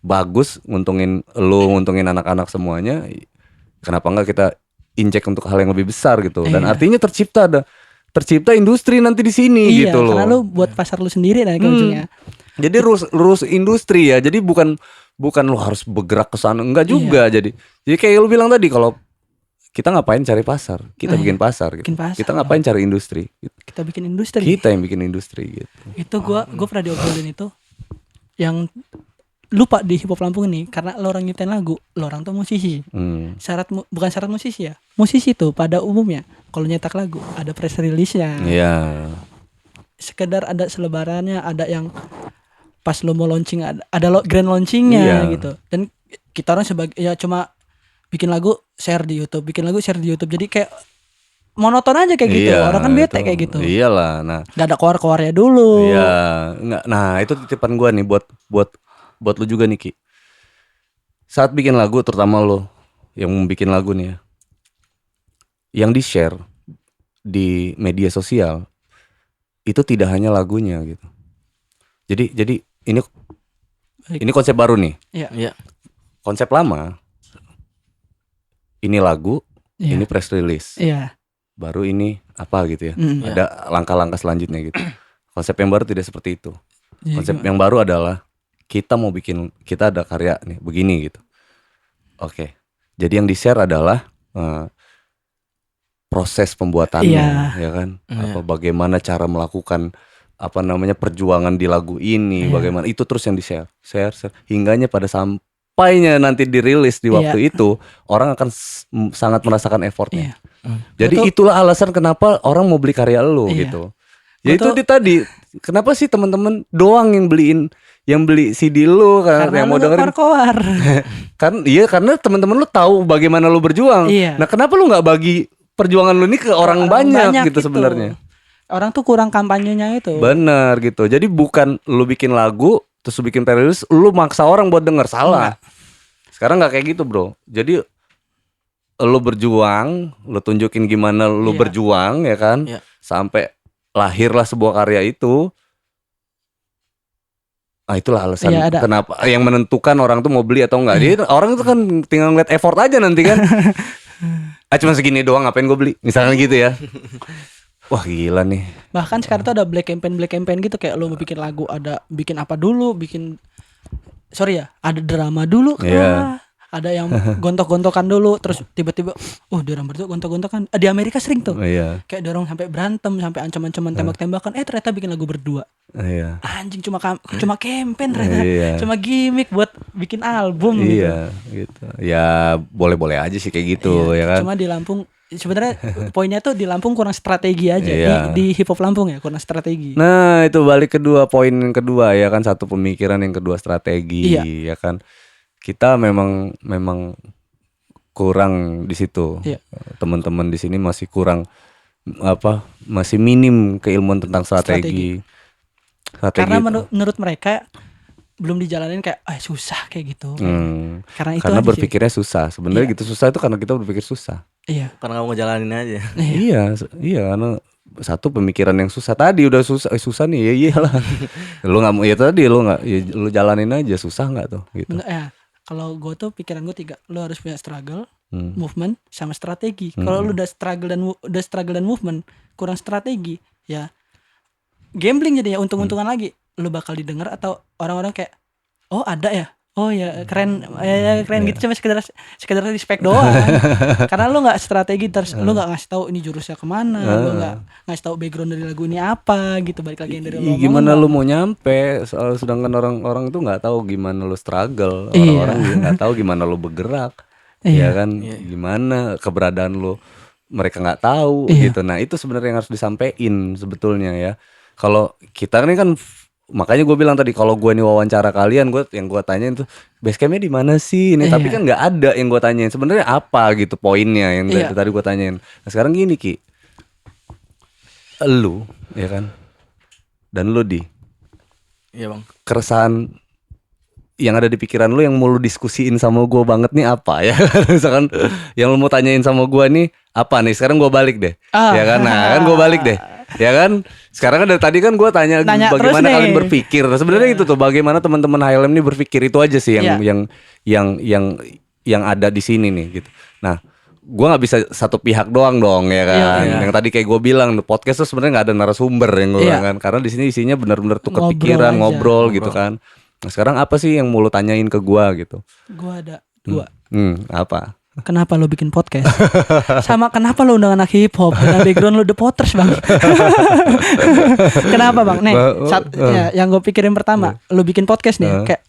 [SPEAKER 1] bagus, nguntungin anak-anak semuanya, kenapa enggak kita injek untuk hal yang lebih besar gitu. Dan artinya tercipta industri nanti di sini gitu loh.
[SPEAKER 2] Karena lu buat pasar lu sendiri nanti ujungnya.
[SPEAKER 1] Jadi lurus industri ya. Jadi bukan lu harus bergerak ke sana, enggak juga. Jadi kayak lu bilang tadi, kalau kita ngapain cari pasar? Kita bikin pasar gitu. Kita ngapain cari industri? Gitu.
[SPEAKER 2] Kita bikin industri.
[SPEAKER 1] Kita yang bikin industri gitu.
[SPEAKER 2] Itu gua pernah diobrolin itu yang lupa di Hip Hop Lampung ini, karena lo orang nyiptain lagu, lo orang tuh musisi. Bukan syarat musisi ya. Musisi tuh pada umumnya kalau nyetak lagu ada press release-nya.
[SPEAKER 1] Iya.
[SPEAKER 2] Sekedar ada selebarannya, ada yang pas lo mau launching ada grand launchingnya gitu. Dan kita orang sebagai ya cuma bikin lagu share di YouTube, jadi kayak monoton aja kayak gitu. Orang kan bete kayak gitu.
[SPEAKER 1] Iyalah. Nah,
[SPEAKER 2] gak ada keluar-keluarnya dulu.
[SPEAKER 1] Iya, enggak. Nah, itu titipan gua nih buat lu juga nih Ki. Saat bikin lagu, terutama lo yang bikin lagu nih ya, yang di share di media sosial itu tidak hanya lagunya gitu. Jadi ini konsep baru nih.
[SPEAKER 2] Iya.
[SPEAKER 1] Konsep lama, ini lagu, ini press release.
[SPEAKER 2] Iya.
[SPEAKER 1] Baru ini apa gitu ya. Ada langkah-langkah selanjutnya gitu. Konsep yang baru tidak seperti itu. Konsep yang baru adalah kita ada karya nih begini gitu. Oke. Jadi yang di-share adalah proses pembuatannya, ya kan? Bagaimana cara melakukan perjuangan di lagu ini, bagaimana itu terus yang di-share, share hingganya pada sampainya nanti dirilis di waktu itu, orang akan sangat merasakan effortnya. Jadi itulah alasan kenapa orang mau beli karya lo gitu. Ya itu tadi, kenapa sih teman-teman doang yang beli CD lu kan, yang mau dengerin karena teman-teman lu tahu bagaimana lu berjuang. Nah kenapa lu nggak bagi perjuangan lu ini ke orang banyak gitu sebenarnya.
[SPEAKER 2] Orang tuh kurang kampanyenya itu.
[SPEAKER 1] Bener gitu. Jadi bukan lu bikin lagu terus lu bikin playlist, lu maksa orang buat denger, salah. Sekarang nggak kayak gitu bro. Jadi lu berjuang, lu tunjukin gimana lu berjuang ya kan, sampai lahirlah sebuah karya itu. Itulah alasan kenapa yang menentukan orang tuh mau beli atau enggak. Jadi orang itu kan tinggal ngeliat effort aja nanti kan. Cuma segini doang ngapain gue beli, misalnya gitu ya. Wah gila nih. Bahkan
[SPEAKER 2] sekarang tuh ada black campaign gitu, kayak lo mau bikin lagu, ada bikin apa dulu, ada drama dulu kan. Ada yang gontok-gontokan dulu, terus tiba-tiba diorang berdua gontok-gontokan. Di Amerika sering tuh. Kayak dorong sampai berantem, sampai ancam-ancaman tembak-tembakan. Ternyata bikin lagu berdua. Anjing, cuma campaign ternyata. Cuma gimmick buat bikin album
[SPEAKER 1] gitu. Ya boleh-boleh aja sih kayak gitu ya kan.
[SPEAKER 2] Cuma di Lampung sebenarnya poinnya tuh di Lampung kurang strategi aja. Di hip hop Lampung ya kurang strategi.
[SPEAKER 1] Nah, itu balik poin yang kedua ya kan, satu pemikiran, yang kedua strategi ya kan. Kita memang kurang di situ. Teman-teman di sini masih kurang masih minim keilmuan tentang strategi.
[SPEAKER 2] Karena menurut mereka belum dijalanin, kayak susah kayak gitu.
[SPEAKER 1] Karena berpikirnya susah. Sebenarnya gitu, susah itu karena kita berpikir susah.
[SPEAKER 3] Karena kamu ngejalanin aja.
[SPEAKER 1] Iya, karena satu pemikiran yang susah tadi udah susah nih, ya iyalah. Lu nggak mau tadi lu jalanin aja, susah nggak tuh gitu.
[SPEAKER 2] Kalau gue tuh pikiran gue 3, lo harus punya struggle, movement, sama strategi. Kalau lo udah struggle dan movement, kurang strategi, ya gambling jadi untung-untungan lagi. Lo bakal didengar atau orang-orang kayak, ada ya, keren gitu, cuma sekedar respect doang. Karena lo nggak strategi, terus lo nggak ngasih tahu ini jurusnya kemana, lo nggak ngasih tahu background dari lagu ini apa gitu. Balik lagi dari lo
[SPEAKER 1] gimana lo mau nyampe, sedangkan orang-orang itu nggak tahu gimana lo struggle, orang-orang juga nggak tahu gimana lo bergerak, ya kan, gimana keberadaan lo mereka nggak tahu gitu. Nah itu sebenarnya yang harus disampaikan sebetulnya ya. Kalau kita ini kan makanya gue bilang tadi kalau gue nih wawancara kalian, yang gue tanyain tuh base campnya di mana sih ini, tapi kan nggak ada yang gue tanyain sebenarnya apa gitu poinnya yang dari tadi gue tanyain. Nah sekarang gini Ki, lu ya kan, dan lu
[SPEAKER 3] Iya bang.
[SPEAKER 1] keresahan yang ada di pikiran lu yang mau lu diskusiin sama gue banget nih apa ya? Misalkan yang lu mau tanyain sama gue nih apa nih? Sekarang gue balik deh, ya kan? Nah kan gue balik deh. Ya kan, sekarang kan dari tadi kan gue tanya bagaimana kalian berpikir. Sebenarnya itu tuh bagaimana teman-teman HLM ini berpikir, itu aja sih yang ada di sini nih gitu. Nah, gue nggak bisa satu pihak doang dong ya kan. Yang tadi kayak gue bilang podcast tuh sebenarnya nggak ada narasumber yang gue bilang kan, karena di sini isinya benar-benar tukar pikiran, ngobrol gitu kan. Nah, sekarang apa sih yang mau lo tanyain ke gue gitu?
[SPEAKER 2] Gue ada dua.
[SPEAKER 1] Apa?
[SPEAKER 2] Kenapa lo bikin podcast? Sama kenapa lo undang anak hip hop dengan background lo The Potters bang? Kenapa bang? Nih, yang gue pikirin pertama, lo bikin podcast nih, kayak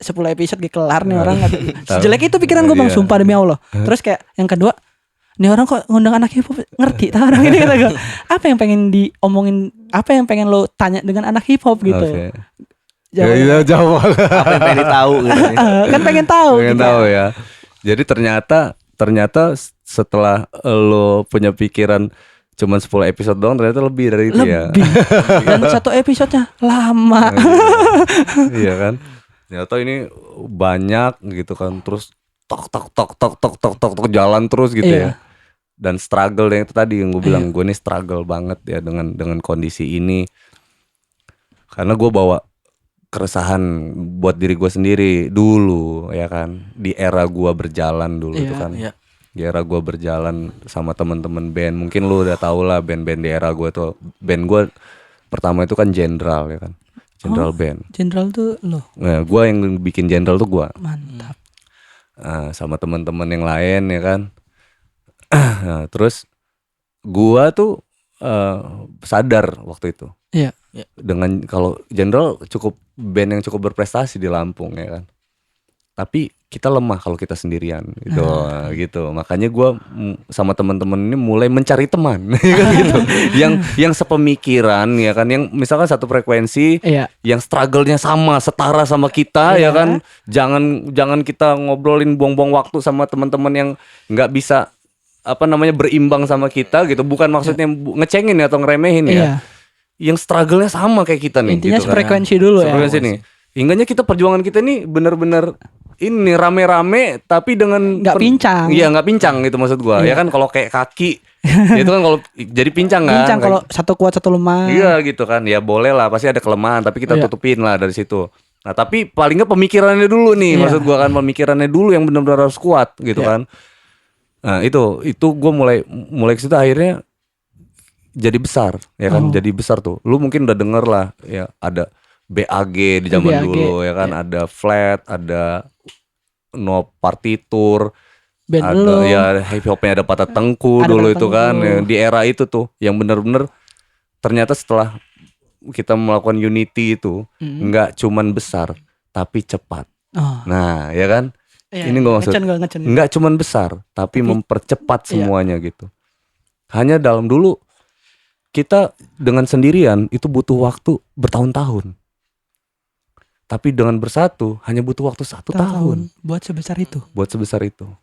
[SPEAKER 2] 10 episode gak kelar nih orang. Sejelek itu pikiran gue bang, sumpah demi Allah. Terus kayak yang kedua, nih orang kok ngundang anak hip hop, ngerti tahu orang ini kata gue. Apa yang pengen diomongin? Apa yang pengen lo tanya dengan anak hip hop gitu?
[SPEAKER 1] Jawab.
[SPEAKER 3] Apa yang pengen tahu gitu?
[SPEAKER 2] Kan pengen tahu.
[SPEAKER 1] Pengen tahu ya. Jadi ternyata setelah lo punya pikiran cuman 10 episode doang, ternyata lebih dari itu ya.
[SPEAKER 2] Dan satu episodenya lama.
[SPEAKER 1] Iya kan. Ternyata ini banyak gitu kan. Terus tok jalan terus gitu ya. Dan struggle yang itu tadi yang gue bilang, gue nih struggle banget ya dengan kondisi ini. Karena gue bawa keresahan buat diri gue sendiri dulu ya kan, di era gue berjalan dulu itu kan, di era gue berjalan sama teman-teman band. Mungkin lu udah tau lah band-band di era gue tuh. Band gue pertama itu kan Jenderal ya kan, Jenderal Band.
[SPEAKER 2] Jenderal tuh lo?
[SPEAKER 1] Nah, gue yang bikin Jenderal tuh gue.
[SPEAKER 2] Mantap.
[SPEAKER 1] Sama teman-teman yang lain ya kan. Nah, terus gue tuh sadar waktu itu.
[SPEAKER 2] Iya.
[SPEAKER 1] Dengan kalau Jenderal cukup band yang cukup berprestasi di Lampung ya kan, tapi kita lemah kalau kita sendirian gitu. Gitu. Makanya gue sama teman-teman ini mulai mencari teman gitu, yang sepemikiran ya kan, yang misalkan satu frekuensi, yang struggle-nya sama, setara sama kita ya kan. Jangan kita ngobrolin buang-buang waktu sama teman-teman yang nggak bisa berimbang sama kita gitu. Bukan maksudnya ngecengin atau ngeremehin ya. Yang struggle-nya sama kayak kita nih.
[SPEAKER 2] Intinya
[SPEAKER 1] gitu
[SPEAKER 2] frekuensi dulu ya.
[SPEAKER 1] Frekuensi nih. Hingganya kita perjuangan kita nih benar-benar ini rame-rame tapi dengan
[SPEAKER 2] nggak pincang.
[SPEAKER 1] Iya nggak pincang gitu maksud gua. Ya kan kalau kayak kaki itu kan kalau jadi pincang kan.
[SPEAKER 2] Pincang kalau satu kuat satu lemah.
[SPEAKER 1] Iya gitu kan. Ya boleh lah, pasti ada kelemahan tapi kita tutupin lah dari situ. Nah tapi paling nggak pemikirannya dulu nih. Maksud gua kan pemikirannya dulu yang benar-benar harus kuat gitu kan. Nah itu gua mulai ke situ akhirnya jadi besar ya kan. Jadi besar tuh. Lu mungkin udah denger lah ya, ada BAG di zaman dulu ya kan, ada Flat, ada No Partitur, ada ya hip hopnya ada Patah Tengku dulu itu kan ya, di era itu tuh yang bener-bener ternyata setelah kita melakukan unity itu nggak cuman besar tapi cepat. Nah ya kan, ini gue maksud nggak cuman besar tapi mempercepat semuanya gitu. Hanya dalam dulu kita dengan sendirian itu butuh waktu bertahun-tahun. Tapi dengan bersatu hanya butuh waktu 1 tahun.
[SPEAKER 2] Buat sebesar itu.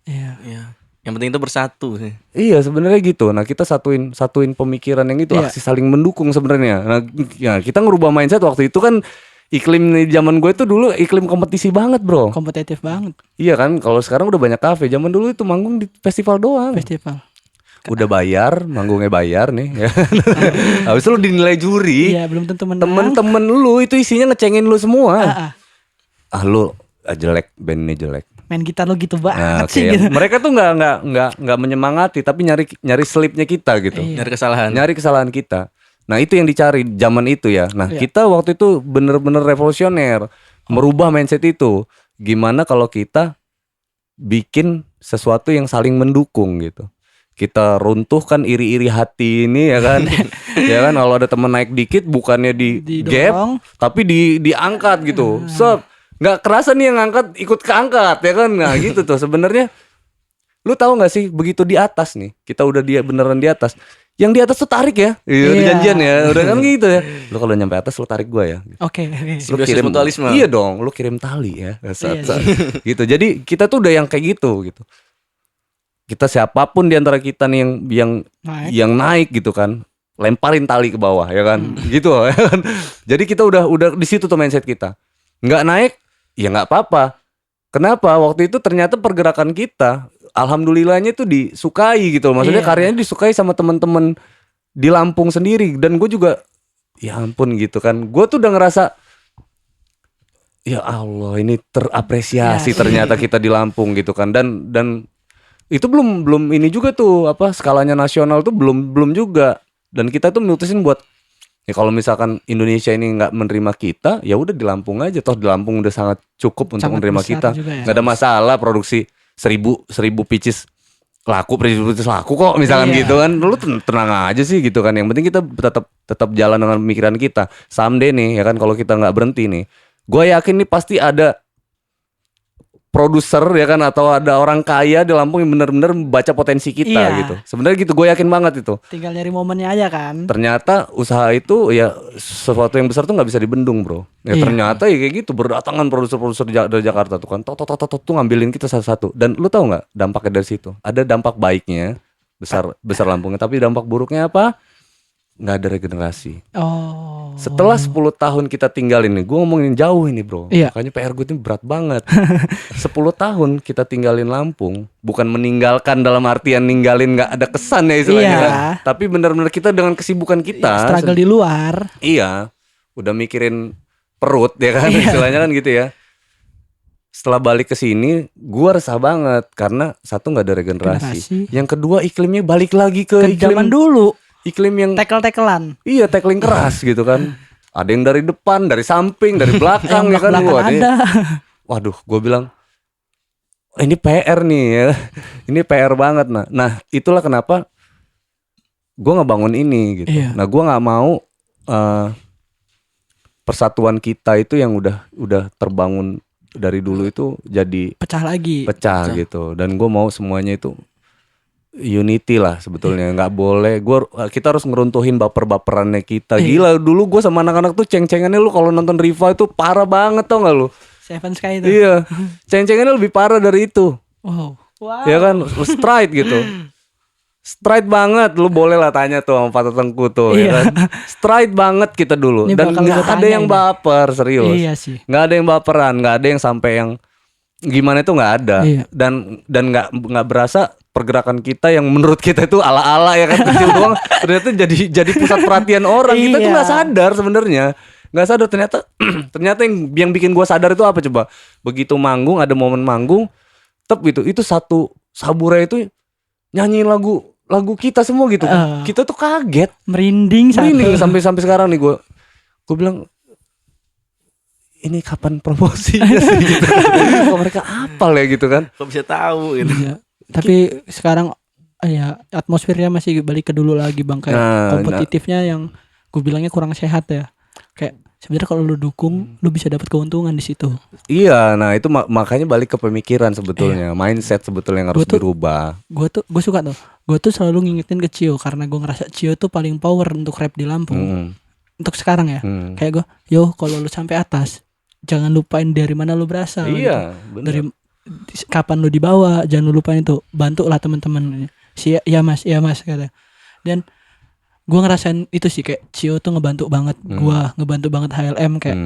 [SPEAKER 1] Iya.
[SPEAKER 3] Yang penting itu bersatu sih.
[SPEAKER 1] Iya sebenarnya gitu. Nah kita satuin pemikiran yang itu, aksi saling mendukung sebenarnya. Nah ya kita ngerubah mindset waktu itu kan. Iklim di zaman gue itu dulu iklim kompetisi banget bro.
[SPEAKER 2] Kompetitif banget.
[SPEAKER 1] Iya kan, kalau sekarang udah banyak kafe. Zaman dulu itu manggung di festival doang. Udah bayar, manggungnya bayar nih ya. Habis itu lu dinilai juri.
[SPEAKER 2] Iya, belum tentu menang.
[SPEAKER 1] Temen-temen lu itu isinya ngecengin lu semua. Lu jelek, band ini jelek.
[SPEAKER 2] Main gitar lu gitu banget sih
[SPEAKER 1] ya.
[SPEAKER 2] gitu.
[SPEAKER 1] Mereka tuh nggak menyemangati tapi nyari slipnya kita gitu.
[SPEAKER 3] Nyari kesalahan.
[SPEAKER 1] Nyari kesalahan kita. Nah, itu yang dicari zaman itu ya. Nah, kita waktu itu bener-bener revolusioner, merubah mindset itu. Gimana kalau kita bikin sesuatu yang saling mendukung gitu. Kita runtuhkan iri-iri hati ini ya kan. Ya kan, kalau ada teman naik dikit bukannya di gap tapi diangkat gitu. Nggak kerasa nih yang angkat ikut keangkat ya kan. Nah gitu tuh sebenarnya. Lu tahu nggak sih begitu di atas nih, kita udah beneran di atas, yang di atas tuh tarik ya. Iya,
[SPEAKER 2] Iya.
[SPEAKER 1] janjian ya. Udah kan gitu ya. Lu kalau nyampe atas lu tarik gua ya.
[SPEAKER 2] Oke.
[SPEAKER 1] Lu
[SPEAKER 3] Simbiosis mutualisme.
[SPEAKER 1] Iya dong, lu kirim tali ya.
[SPEAKER 2] Iya
[SPEAKER 1] Gitu. Jadi kita tuh udah yang kayak gitu. Kita siapapun di antara kita nih yang naik gitu kan, lemparin tali ke bawah ya kan. Gitu ya kan. Jadi kita udah di situ tuh mindset kita. Nggak naik, ya nggak apa-apa. Kenapa? Waktu itu ternyata pergerakan kita, alhamdulillahnya itu disukai gitu. Maksudnya karyanya disukai sama teman-teman di Lampung sendiri. Dan gue juga, ya ampun gitu kan. Gue tuh udah ngerasa, ya Allah ini terapresiasi ternyata kita di Lampung gitu kan. Dan itu belum ini juga tuh skalanya nasional tuh belum juga. Dan kita tuh mutusin buat, ya kalau misalkan Indonesia ini nggak menerima kita, ya udah di Lampung aja. Toh di Lampung udah sangat cukup untuk menerima kita. Nggak ada masalah produksi 1000 pieces laku kok misalkan gitu kan. Lu tenang aja sih gitu kan. Yang penting kita tetap jalan dengan pemikiran kita. Someday nih ya kan, kalau kita nggak berhenti nih, gue yakin nih pasti ada produser ya kan, atau ada orang kaya di Lampung yang benar-benar baca potensi kita gitu. Sebenarnya gitu, gue yakin banget itu.
[SPEAKER 2] Tinggal nyari momennya aja kan.
[SPEAKER 1] Ternyata usaha itu ya sesuatu yang besar tuh nggak bisa dibendung bro. Ya ternyata ya kayak gitu, berdatangan produser-produser dari Jakarta tuh kan, tuh ngambilin kita satu-satu. Dan lu tahu nggak dampaknya dari situ? Ada dampak baiknya besar Lampungnya, tapi dampak buruknya apa? Nggak ada regenerasi. Setelah 10 tahun kita tinggalin nih, gue ngomongin jauh ini bro. Makanya PR gue ini berat banget. 10 tahun kita tinggalin Lampung, bukan meninggalkan dalam artian ninggalin nggak ada kesan ya istilahnya kan. Tapi benar-benar kita dengan kesibukan kita,
[SPEAKER 2] struggle di luar.
[SPEAKER 1] Iya, udah mikirin perut ya kan, istilahnya kan gitu ya. Setelah balik ke sini, gue resah banget karena satu nggak ada regenerasi. Yang kedua iklimnya balik lagi ke iklim
[SPEAKER 2] zaman dulu.
[SPEAKER 1] Iklim yang
[SPEAKER 2] tackle-tacklean.
[SPEAKER 1] Iya, tackling keras gitu kan. Ada yang dari depan, dari samping, dari belakang ya kan. Waduh, gue bilang ini PR nih ya. Ini PR banget Nah, itulah kenapa gue ngebangun ini gitu. Nah, gue nggak mau persatuan kita itu yang udah terbangun dari dulu itu jadi pecah gitu. Dan gue mau semuanya itu unity lah sebetulnya. Nggak boleh kita harus ngeruntuhin baper-baperannya kita. Gila, dulu gue sama anak-anak tuh ceng-cengannya, lu kalau nonton Riva itu parah banget, tau gak lu?
[SPEAKER 2] Seven Sky itu.
[SPEAKER 1] Iya, ceng-cengannya lebih parah dari itu.
[SPEAKER 2] Wow.
[SPEAKER 1] Ya kan, straight gitu. Straight banget, lu boleh lah tanya tuh sama Pak Tengku tuh ya kan. Straight banget kita dulu. Ini dan nggak ada yang baper, serius.
[SPEAKER 2] Iya sih.
[SPEAKER 1] Nggak ada yang baperan, nggak ada yang sampai yang gimana itu nggak ada. Dan nggak berasa pergerakan kita yang menurut kita itu ala-ala ya kan, kecil doang, ternyata jadi pusat perhatian orang. Kita tuh nggak sadar sebenarnya, nggak sadar ternyata yang bikin gua sadar itu apa coba? Begitu manggung, ada momen manggung, itu satu Sabura itu nyanyiin lagu kita semua gitu. Kita tuh kaget,
[SPEAKER 2] merinding
[SPEAKER 1] sampai sekarang nih gua bilang, ini kapan promosinya sih gitu. Kok mereka apal ya gitu kan?
[SPEAKER 3] Kok bisa tahu gitu.
[SPEAKER 2] Tapi sekarang ya atmosfernya masih balik ke dulu lagi bang, kayak kompetitifnya yang gue bilangnya kurang sehat ya. Kayak sebenarnya kalau lu dukung, lu bisa dapat keuntungan di situ.
[SPEAKER 1] Iya, nah itu makanya balik ke pemikiran sebetulnya, mindset sebetulnya yang harus dirubah.
[SPEAKER 2] Gue suka tuh. Gue tuh selalu ngingetin ke Cio karena gue ngerasa Cio tuh paling power untuk rap di Lampung. Untuk sekarang ya. Kayak gue, kalau lu sampai atas, jangan lupain dari mana lu berasal.
[SPEAKER 1] Iya,
[SPEAKER 2] gitu. Dari kapan lu dibawa, jangan lu lupain itu. Bantulah teman-teman. Iya mas kata. Dan gue ngerasain itu sih, kayak Cio tuh ngebantu banget. Ngebantu banget HLM, kayak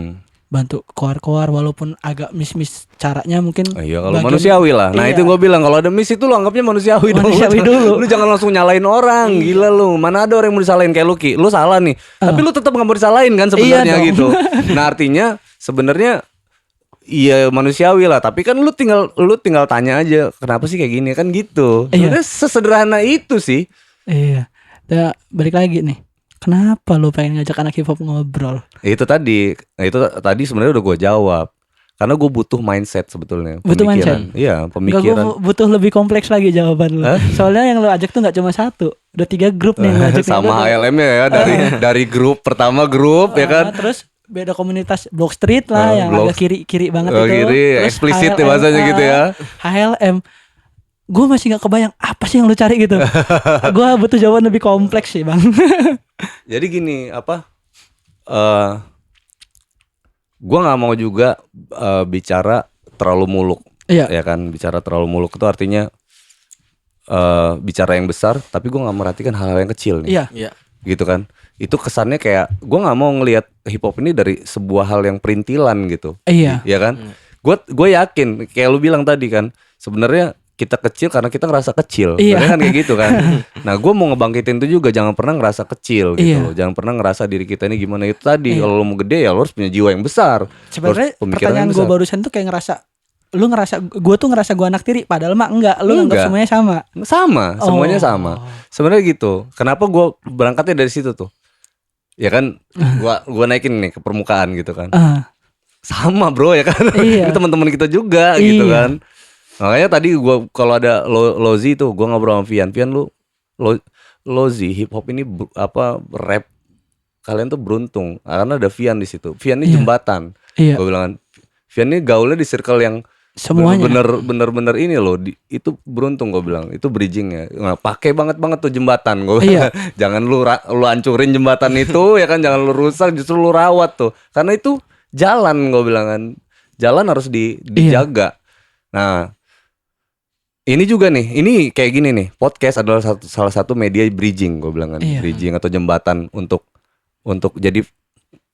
[SPEAKER 2] bantu koar-koar walaupun agak miss caranya mungkin.
[SPEAKER 1] Iya, kalau manusiawi lah. Nah, itu gue bilang kalau ada miss itu lu anggapnya manusiawi
[SPEAKER 2] dulu.
[SPEAKER 1] Lu jangan langsung nyalain orang. Gila lu. Mana ada orang yang mau disalahin kayak lu, Ki. Lu salah nih. Tapi lu tetap enggak mau disalahin kan sebenarnya gitu. Nah, artinya sebenarnya iya manusiawi lah, tapi kan lu tinggal tanya aja kenapa sih kayak gini kan gitu. Sebenarnya sesederhana itu sih.
[SPEAKER 2] Iya. Nah, balik lagi nih. Kenapa lu pengen ngajak anak hip hop ngobrol?
[SPEAKER 1] Itu tadi sebenarnya udah gue jawab. Karena gue butuh mindset sebetulnya.
[SPEAKER 2] Butuh mindset?
[SPEAKER 1] Iya, pemikiran.
[SPEAKER 2] Gue butuh lebih kompleks lagi jawaban lu. Soalnya yang lu ajak tuh nggak cuma satu, udah 3 grup nih yang lu ajak.
[SPEAKER 1] Sama HLM ya dari grup pertama ya kan.
[SPEAKER 2] Terus beda komunitas Block Street lah yang agak kiri banget itu.
[SPEAKER 1] Kiri, eksplisit ya bahasanya gitu ya.
[SPEAKER 2] HLM. gue masih nggak kebayang apa sih yang lu cari gitu. Gue butuh jawaban lebih kompleks sih bang.
[SPEAKER 1] Jadi gini gue nggak mau juga bicara terlalu muluk.
[SPEAKER 2] Iya.
[SPEAKER 1] Ya kan, bicara terlalu muluk itu artinya bicara yang besar, tapi gue nggak merhatikan hal-hal yang kecil nih.
[SPEAKER 2] Iya.
[SPEAKER 3] Iya.
[SPEAKER 1] Gitu kan. Itu kesannya kayak gue nggak mau ngelihat hip hop ini dari sebuah hal yang perintilan gitu.
[SPEAKER 2] Iya.
[SPEAKER 1] Ya kan. Gue yakin kayak lu bilang tadi kan, sebenarnya kita kecil karena kita ngerasa kecil.
[SPEAKER 2] Iya.
[SPEAKER 1] Sebenarnya kan kayak gitu kan. Nah gue mau ngebangkitin itu juga, jangan pernah ngerasa kecil gitu loh. Jangan pernah ngerasa diri kita ini gimana itu tadi. Kalau lu mau gede ya lu harus punya jiwa yang besar.
[SPEAKER 2] Sebenarnya pertanyaan gue barusan tuh kayak gue tuh ngerasa gue anak tiri, padahal mah enggak. Lu anggap semuanya sama.
[SPEAKER 1] Semuanya sama. Sebenarnya gitu. Kenapa gue berangkatnya dari situ tuh? Ya kan, gue naikin nih ke permukaan gitu kan. Sama bro ya kan. Ini teman-teman kita juga gitu kan. Makanya tadi gue kalau ada Lozi tuh gue ngobrol sama Vian lu Lozi hip hop ini rap kalian tuh beruntung karena ada Vian di situ. Vian ini jembatan. Gue bilang Vian ini gaulnya di circle yang semuanya bener-bener ini loh itu beruntung gue bilang. Itu bridgingnya. Nah, pakai banget tuh jembatan gue. Jangan lu hancurin jembatan itu ya kan, jangan lu rusak, justru lu rawat tuh. Karena itu jalan gue bilang kan. Jalan harus dijaga. Nah, ini juga nih, ini kayak gini nih, podcast adalah salah satu media bridging, gue bilang kan, bridging atau jembatan untuk jadi,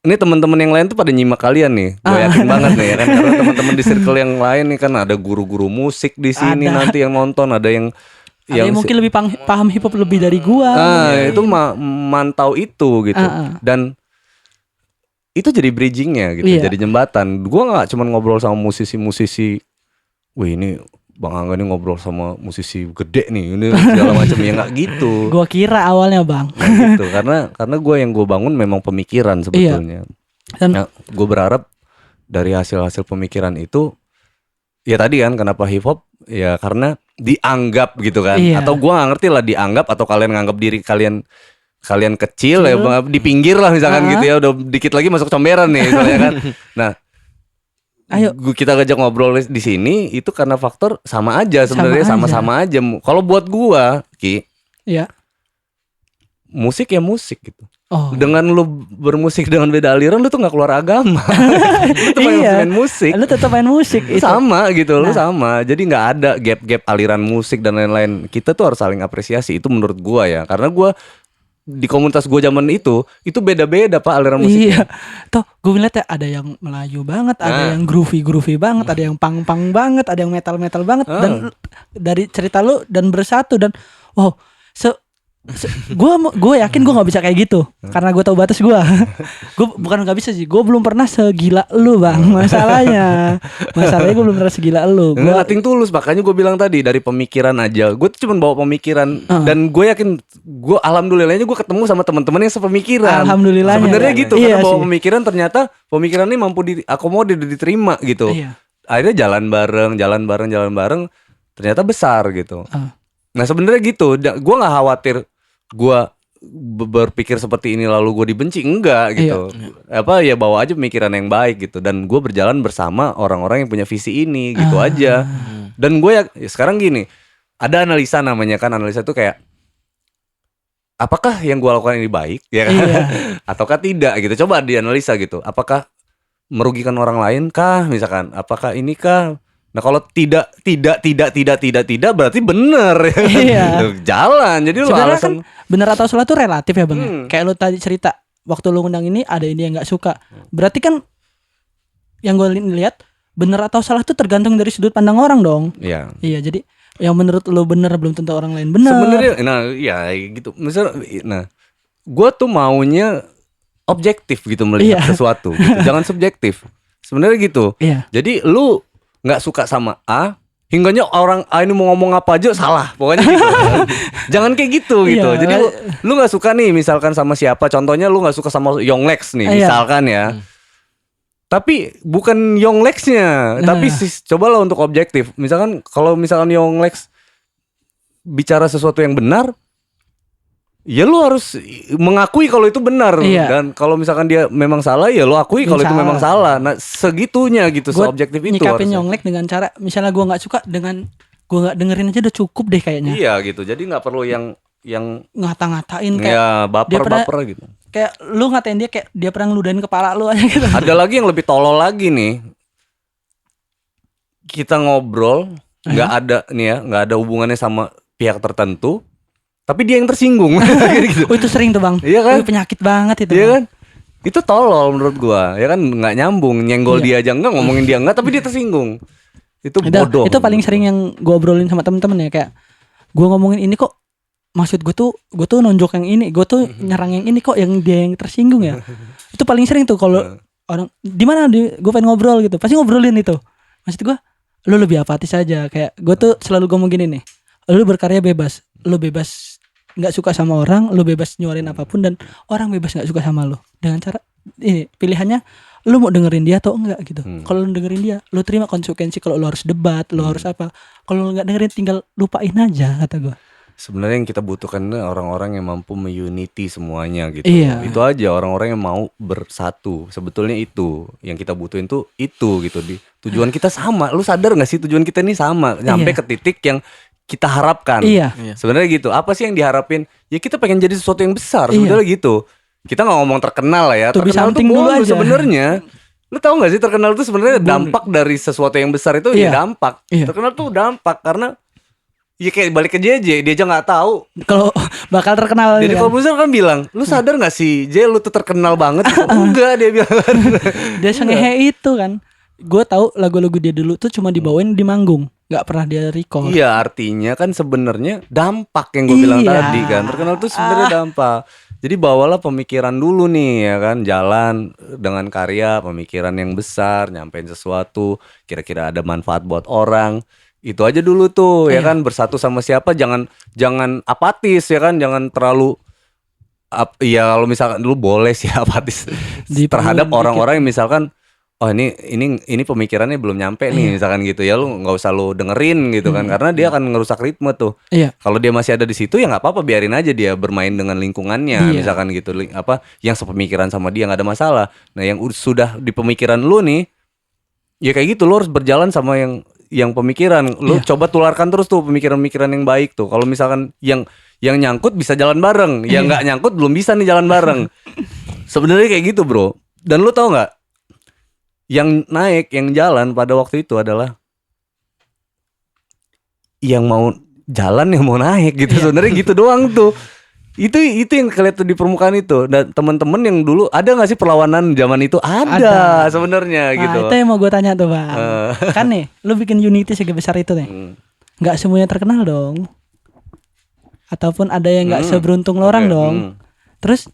[SPEAKER 1] ini teman-teman yang lain tuh pada nyimak kalian nih, gue yakin banget nih ya kan, karena teman-teman di circle yang lain nih kan ada guru-guru musik di sini nanti yang nonton, ada yang
[SPEAKER 2] mungkin lebih paham hip hop lebih dari gua.
[SPEAKER 1] Itu mantau itu gitu, dan itu jadi bridgingnya gitu, jadi jembatan. Gue nggak cuma ngobrol sama musisi-musisi, wih ini Bang Angga ini ngobrol sama musisi gede nih, ini segala macam ya nggak gitu.
[SPEAKER 2] Gua kira awalnya bang.
[SPEAKER 1] Nah, gitu, karena gue yang gue bangun memang pemikiran sebetulnya. Nah, gue berharap dari hasil pemikiran itu, ya tadi kan kenapa hip hop, ya karena dianggap gitu kan, atau gue nggak ngerti lah dianggap atau kalian nganggap diri kalian kecil ya di pinggir lah misalkan gitu ya, udah dikit lagi masuk comberan nih misalnya kan. Nah. Ayo kita ngajak ngobrol di sini itu karena faktor sama aja sebenarnya, sama-sama aja. Kalau buat gua, Ki, musik ya musik gitu. Dengan lu bermusik dengan beda aliran, lu tuh nggak keluar agama. Lu tuh main musik.
[SPEAKER 2] Lu tetap main musik. Itu.
[SPEAKER 1] Sama gitu, lu sama. Jadi nggak ada gap aliran musik dan lain-lain. Kita tuh harus saling apresiasi. Itu menurut gua ya, karena gua di komunitas gue zaman itu beda-beda pak aliran musiknya.
[SPEAKER 2] Toh gue ngeliat ya ada yang Melayu banget, ada yang groovy banget, ada yang punk banget, ada yang metal banget. Dan dari cerita lu dan bersatu dan wow, gue yakin gue nggak bisa kayak gitu karena gue tahu batas gue. Gue bukan nggak bisa sih, gue belum pernah segila lu bang. Masalahnya gue belum pernah segila lu.
[SPEAKER 1] Gue nating tulus, makanya gue bilang tadi dari pemikiran aja. Gue tuh cuma bawa pemikiran dan gue yakin gue alhamdulillahnya gue ketemu sama teman-teman yang sepemikiran.
[SPEAKER 2] Alhamdulillahnya.
[SPEAKER 1] Sebenarnya gitu karena bawa pemikiran, ternyata pemikiran ini mampu diakomodir, diterima gitu. Akhirnya jalan bareng, ternyata besar gitu. Nah sebenarnya gitu, gue nggak khawatir gue berpikir seperti ini lalu gue dibenci, enggak gitu. Ya bawa aja pemikiran yang baik gitu, dan gue berjalan bersama orang-orang yang punya visi ini gitu aja. Dan gue ya sekarang gini, ada analisa namanya kan, analisa itu kayak apakah yang gue lakukan ini baik ya kan? Ataukah tidak gitu. Coba dianalisa gitu, apakah merugikan orang lain kah misalkan, apakah ini kah. Nah kalau tidak berarti benar ya. Jalan. Jadi lu alasan
[SPEAKER 2] kan benar atau salah tuh relatif ya bang. Kayak lu tadi cerita waktu lu ngundang ini ada ini yang nggak suka. Berarti kan yang gue lihat benar atau salah tuh tergantung dari sudut pandang orang dong. Iya. Jadi yang menurut lu benar belum tentu orang lain benar.
[SPEAKER 1] Sebenarnya, nah ya gitu. Misalnya, gue tuh maunya objektif gitu melihat sesuatu. Gitu. Jangan subjektif. Sebenarnya gitu. Jadi lu nggak suka sama A, hingganya orang A ini mau ngomong apa aja salah, pokoknya gitu. Jangan kayak gitu gitu. Jadi lu nggak suka nih misalkan sama siapa, contohnya lu nggak suka sama Yonglex nih misalkan ya. Tapi bukan Yonglexnya, tapi cobalah untuk objektif. Misalkan kalau misalkan Yonglex bicara sesuatu yang benar, ya lu harus mengakui kalau itu benar. Dan kalau misalkan dia memang salah, ya lu akui kalau itu memang salah. Nah segitunya gitu, seobjektif itu.
[SPEAKER 2] Nyikapin Yonglek dengan cara misalnya gue nggak suka dengan gue nggak dengerin aja udah cukup deh kayaknya.
[SPEAKER 1] Iya gitu. Jadi nggak perlu yang
[SPEAKER 2] ngata-ngatain kayak
[SPEAKER 1] ya baper gitu.
[SPEAKER 2] Kayak lu ngatain dia kayak dia pernah ngeludahin kepala lu aja gitu.
[SPEAKER 1] Ada lagi yang lebih tolol lagi nih. Kita ngobrol nggak ada nih ya, nggak ada hubungannya sama pihak tertentu, tapi dia yang tersinggung. Gitu.
[SPEAKER 2] Oh itu sering tuh bang.
[SPEAKER 1] Iya kan?
[SPEAKER 2] Itu penyakit banget itu.
[SPEAKER 1] Iya
[SPEAKER 2] Bang.
[SPEAKER 1] kan? Itu tolol menurut gua. Ya kan nggak nyambung, nyenggol dia aja enggak, ngomongin dia enggak, tapi dia tersinggung. Itu bodoh.
[SPEAKER 2] Itu paling sering yang gue obrolin sama temen-temen ya, kayak gue ngomongin ini kok, maksud gue tuh nonjok yang ini, gue tuh nyerang yang ini kok, yang dia yang tersinggung ya. Itu paling sering tuh kalau orang di mana gue pengen ngobrol gitu, pasti ngobrolin itu. Maksud gue, lu lebih apatis aja. Kayak gue tuh selalu ngomong gini nih, lu berkarya bebas, lu bebas nggak suka sama orang, lu bebas nyuarin apapun, dan orang bebas nggak suka sama lu dengan cara ini. Pilihannya lu mau dengerin dia atau enggak gitu. Kalau lu dengerin dia, lu terima konsekuensi. Kalau lu harus debat, lu harus apa. Kalau lu nggak dengerin, tinggal lupain aja, kata gue.
[SPEAKER 1] Sebenarnya yang kita butuhkan orang-orang yang mampu meunity semuanya gitu.
[SPEAKER 2] Iya.
[SPEAKER 1] Itu aja, orang-orang yang mau bersatu. Sebetulnya itu yang kita butuhin tuh itu gitu. Tujuan kita sama. Lu sadar nggak sih tujuan kita ini sama? Nyampe ke titik yang kita harapkan.
[SPEAKER 2] Iya.
[SPEAKER 1] Sebenarnya gitu. Apa sih yang diharapin? Ya kita pengen jadi sesuatu yang besar. Sebenarnya gitu. Kita nggak ngomong terkenal lah ya.
[SPEAKER 2] To be
[SPEAKER 1] Terkenal tuh
[SPEAKER 2] something dulu
[SPEAKER 1] bonus
[SPEAKER 2] aja.
[SPEAKER 1] sebenarnya. Lu tahu nggak sih terkenal tuh sebenarnya dampak dari sesuatu yang besar itu ya dampak. Terkenal tuh dampak karena ya kayak balik ke JJ, dia aja nggak tahu
[SPEAKER 2] kalau bakal terkenal.
[SPEAKER 1] Jadi kalau Corbuzier kan bilang, lu sadar nggak sih, J lu tuh terkenal banget? Enggak, dia bilang.
[SPEAKER 2] Dia sengehe itu kan. Gue tahu lagu-lagu dia dulu tuh cuma dibawain di manggung, nggak pernah dia record.
[SPEAKER 1] Iya, artinya kan sebenarnya dampak yang gue bilang tadi kan. Terkenal tuh sebenarnya dampak. Jadi bawalah pemikiran dulu nih ya kan, jalan dengan karya, pemikiran yang besar, nyampein sesuatu, kira-kira ada manfaat buat orang. Itu aja dulu tuh ya kan, bersatu sama siapa, jangan apatis ya kan, jangan terlalu ya kalau misalkan dulu boleh sih apatis terhadap orang-orang yang misalkan oh ini pemikirannya belum nyampe nih misalkan gitu ya, lu nggak usah lu dengerin gitu kan, karena dia akan ngerusak ritme tuh. Kalau dia masih ada di situ ya nggak apa-apa, biarin aja dia bermain dengan lingkungannya misalkan gitu, apa yang sepemikiran sama dia nggak ada masalah. Nah yang sudah di pemikiran lu nih ya kayak gitu, lu harus berjalan sama yang pemikiran, lu coba tularkan terus tuh pemikiran-pemikiran yang baik tuh. Kalau misalkan yang nyangkut bisa jalan bareng, yang nggak nyangkut belum bisa nih jalan bareng. Sebenarnya kayak gitu bro. Dan lu tahu nggak, yang naik, yang jalan pada waktu itu adalah yang mau jalan, yang mau naik gitu. Sebenarnya gitu doang tuh. Itu yang kelihatan di permukaan itu. Dan teman-teman yang dulu ada nggak sih perlawanan zaman itu? Ada. Sebenarnya gitu.
[SPEAKER 2] Itu yang mau gue tanya tuh bang. Kan nih, lu bikin Unity sebesar itu nih, nggak semuanya terkenal dong. Ataupun ada yang nggak seberuntung lo orang dong. Terus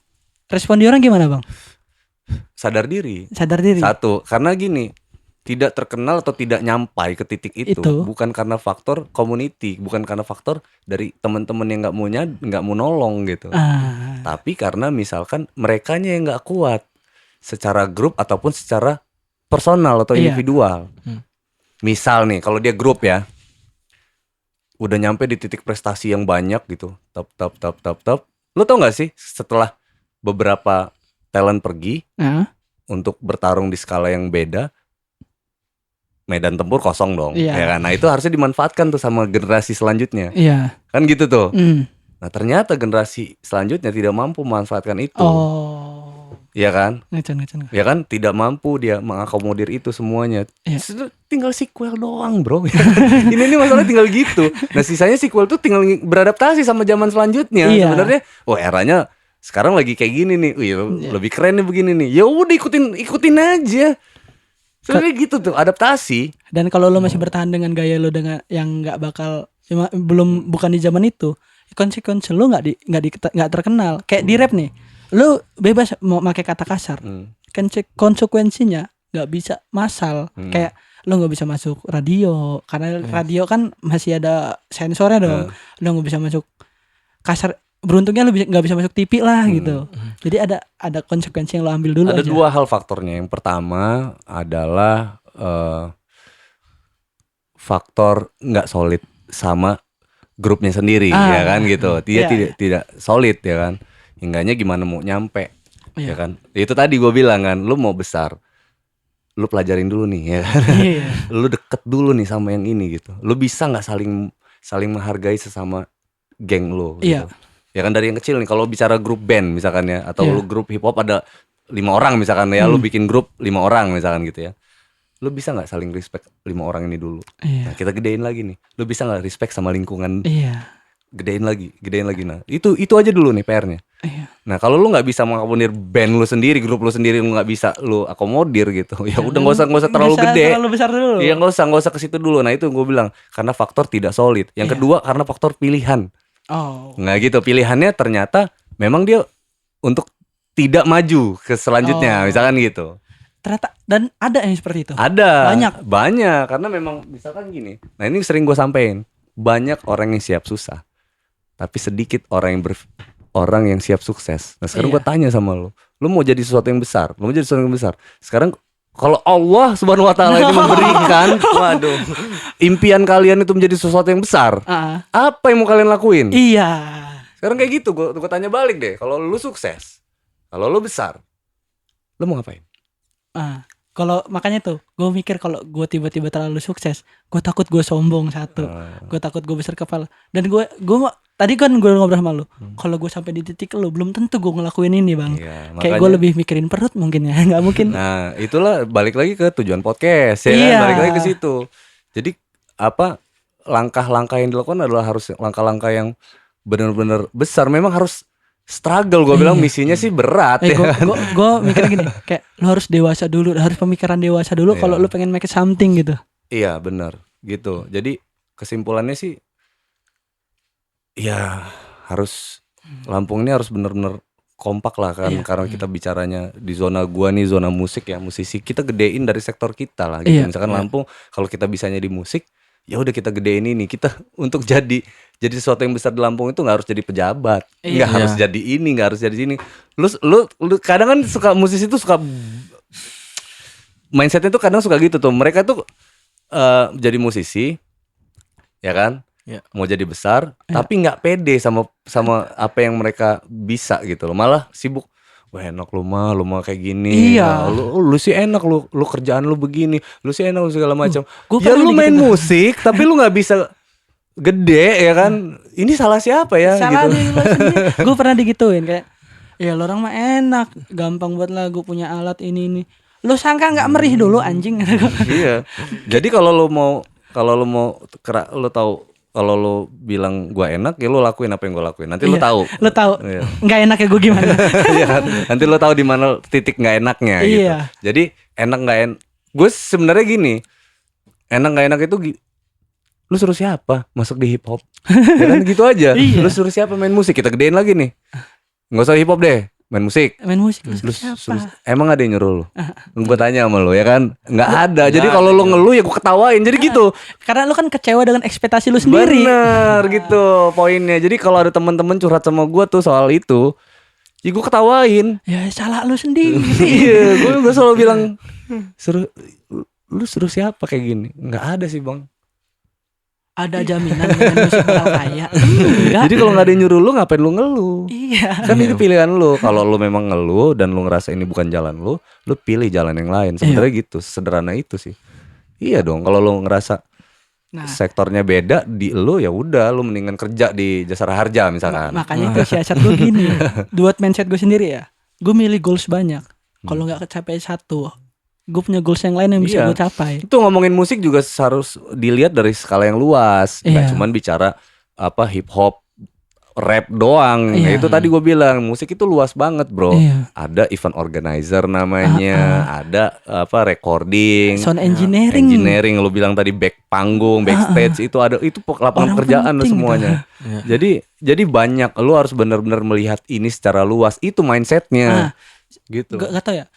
[SPEAKER 2] respon dia orang gimana bang?
[SPEAKER 1] Sadar diri.
[SPEAKER 2] Satu,
[SPEAKER 1] karena gini, tidak terkenal atau tidak nyampai ke titik itu bukan karena faktor community, bukan karena faktor dari teman-teman yang nggak mau nolong gitu. Tapi karena misalkan merekanya yang nggak kuat secara grup ataupun secara personal atau individual. Misal nih, kalau dia grup ya, udah nyampe di titik prestasi yang banyak gitu, top. Lo tau nggak sih setelah beberapa talent pergi untuk bertarung di skala yang beda, medan tempur kosong dong, ya kan? Nah itu harusnya dimanfaatkan tuh sama generasi selanjutnya, kan gitu tuh. Nah ternyata generasi selanjutnya tidak mampu memanfaatkan itu, ya kan? Ya kan, tidak mampu dia mengakomodir itu semuanya. Tinggal sequel doang bro. ini masalahnya tinggal gitu. Nah sisanya sequel tuh tinggal beradaptasi sama zaman selanjutnya. Sebenarnya, eranya sekarang lagi kayak gini nih, lebih keren nih begini nih. Ya udah ikutin aja. Sebenarnya gitu tuh adaptasi. Dan
[SPEAKER 2] kalau lo masih bertahan dengan gaya lo dengan yang nggak bakal bukan di zaman itu, konsekuensi lo nggak terkenal. Kayak di rap nih, lo bebas mau pakai kata kasar, konsekuensinya nggak bisa massal. Kayak lo nggak bisa masuk radio karena radio kan masih ada sensornya dong. Lo nggak bisa masuk kasar. Beruntungnya lu nggak bisa masuk TV lah gitu. Jadi ada konsekuensi yang lo ambil dulu.
[SPEAKER 1] Ada
[SPEAKER 2] aja.
[SPEAKER 1] Dua hal faktornya. Yang pertama adalah faktor nggak solid sama grupnya sendiri, ya kan gitu. Dia tidak solid ya kan. Hingganya gimana mau nyampe, ya kan. Itu tadi gue bilang kan, lu mau besar, lu pelajarin dulu nih ya kan.
[SPEAKER 2] Iya.
[SPEAKER 1] Lu deket dulu nih sama yang ini gitu. Lu bisa nggak saling menghargai sesama geng lu gitu.
[SPEAKER 2] Iya.
[SPEAKER 1] Ya kan dari yang kecil nih, kalau bicara grup band misalkan ya, atau
[SPEAKER 2] Iya.
[SPEAKER 1] lu grup hip hop ada 5 orang misalkan ya, lu bikin grup 5 orang misalkan gitu ya. Lu bisa nggak saling respect 5 orang ini dulu?
[SPEAKER 2] Iya.
[SPEAKER 1] Nah, kita gedein lagi nih. Lu bisa nggak respect sama lingkungan?
[SPEAKER 2] Iya.
[SPEAKER 1] Gedein lagi. Nah, itu aja dulu nih PR-nya.
[SPEAKER 2] Iya.
[SPEAKER 1] Nah, kalau lu nggak bisa mengakomodir band lu sendiri, grup lu sendiri, lu nggak bisa lu akomodir gitu. Ya udah nggak usah terlalu gede.
[SPEAKER 2] Terlalu besar dulu.
[SPEAKER 1] Iya, nggak usah ke situ dulu. Nah, itu gue bilang karena faktor tidak solid. Yang kedua karena faktor pilihan.
[SPEAKER 2] Oh.
[SPEAKER 1] Nah, gitu, pilihannya ternyata memang dia untuk tidak maju ke selanjutnya, misalkan gitu.
[SPEAKER 2] Ternyata dan ada yang seperti itu.
[SPEAKER 1] Ada.
[SPEAKER 2] Banyak
[SPEAKER 1] karena memang misalkan gini. Nah, ini sering gue sampein. Banyak orang yang siap susah. Tapi sedikit orang yang siap sukses. Nah, sekarang gue tanya sama lu mau jadi sesuatu yang besar, sekarang kalau Allah Subhanahu wa taala ini memberikan, waduh, impian kalian itu menjadi sesuatu yang besar, apa yang mau kalian lakuin?
[SPEAKER 2] Iya.
[SPEAKER 1] Sekarang kayak gitu, gue tanya balik deh, kalau lu sukses, kalau lu besar, lu mau ngapain?
[SPEAKER 2] Kalau makanya tuh gue mikir kalau gue tiba-tiba terlalu sukses, gue takut gue sombong satu, gue takut gue besar kepala. Dan gue tadi kan gue ngobrol sama lu, kalau gue sampai di titik lu belum tentu gue ngelakuin ini bang.
[SPEAKER 1] Iya,
[SPEAKER 2] kayak gue lebih mikirin perut mungkin ya, nggak mungkin.
[SPEAKER 1] Nah itulah balik lagi ke tujuan podcast ya kan? Balik lagi ke situ. Jadi apa langkah-langkah yang dilakukan adalah harus langkah-langkah yang benar-benar besar. Memang harus struggle, gue bilang misinya sih berat ya kan?
[SPEAKER 2] Gue mikirnya gini, kayak lu harus dewasa dulu, harus pemikiran dewasa dulu kalau lu pengen make something gitu.
[SPEAKER 1] Iya benar gitu. Jadi kesimpulannya sih ya harus Lampung ini harus benar-benar kompak lah kan, karena kita bicaranya di zona gua nih, zona musik ya, musisi kita gedein dari sektor kita lah gitu. Misalkan Lampung kalau kita bisanya di musik, ya udah kita gedein ini, kita untuk jadi sesuatu yang besar di Lampung itu nggak harus jadi pejabat, nggak harus jadi ini, nggak harus jadi sini. Lu kadang kan suka musisi itu suka mindsetnya tuh kadang suka gitu tuh, mereka tuh jadi musisi ya kan, mau jadi besar, tapi nggak pede sama apa yang mereka bisa gitu loh, malah sibuk. Wah enak lu mah kayak gini. Nah, lu sih enak lu kerjaan lu begini, lu sih enak lu segala macam. Ya lu main musik tapi lu nggak bisa gede ya kan. Ini salah siapa ya?
[SPEAKER 2] Salah
[SPEAKER 1] gitu.
[SPEAKER 2] diri lu sendiri. Gue pernah digituin kayak, ya lu orang mah enak, gampang buat lagu, punya alat ini. Lu sangka nggak merih dulu anjing.
[SPEAKER 1] Iya. Jadi kalau lu mau lu tahu. Kalau lu bilang gua enak, ya lu lakuin apa yang gua lakuin. Nanti lu tahu.
[SPEAKER 2] Lu tahu nggak enaknya gue gimana.
[SPEAKER 1] Iya, nanti lu tahu di mana titik nggak enaknya gitu. Jadi enak nggak gue sebenarnya gini, enak nggak enak itu lu suruh siapa masuk di hip hop? Ya kan gitu aja. Lu suruh siapa main musik? Kita gedein lagi nih. Nggak usah hip hop deh. Main musik.
[SPEAKER 2] Lu siapa?
[SPEAKER 1] Emang ada yang nyuruh lu? Gue tanya sama lu ya kan? Nggak ada. Jadi kalau lu ngeluh ya gue ketawain. Jadi gitu.
[SPEAKER 2] Karena lu kan kecewa dengan ekspektasi lu sendiri.
[SPEAKER 1] Bener gitu poinnya. Jadi kalau ada teman-teman curhat sama gue tuh soal itu, ya gue ketawain.
[SPEAKER 2] Ya salah lu sendiri.
[SPEAKER 1] Iya, gue selalu bilang lu suruh siapa kayak gini? Nggak ada sih bang.
[SPEAKER 2] Ada jaminan dengan musik bakal kaya?
[SPEAKER 1] Jadi kalau nggak ada yang nyuruh lu, ngapain lu ngeluh?
[SPEAKER 2] Iya.
[SPEAKER 1] Kan itu pilihan lu. Kalau lu memang ngeluh dan lu ngerasa ini bukan jalan lu pilih jalan yang lain. Sebenarnya gitu, sederhana itu sih. Iya dong. Kalau lu ngerasa sektornya beda di lu, ya udah lu mendingan kerja di Jasara Harja misalkan.
[SPEAKER 2] Makanya itu siasat gue gini. Buat mindset gue sendiri ya. Gue milih goals banyak. Kalau nggak kecapai satu, gue punya goals yang lain yang bisa gue capai.
[SPEAKER 1] Itu ngomongin musik juga harus dilihat dari skala yang luas. Gak cuman bicara hip hop, rap doang. Nah, itu tadi gue bilang musik itu luas banget bro. Ada event organizer namanya, ada recording,
[SPEAKER 2] sound engineering.
[SPEAKER 1] Lu bilang tadi back panggung, backstage itu ada, itu lapangan pekerjaan lu semuanya. Jadi banyak, lu harus benar-benar melihat ini secara luas. Itu mindsetnya. Gitu.
[SPEAKER 2] Gak tau ya.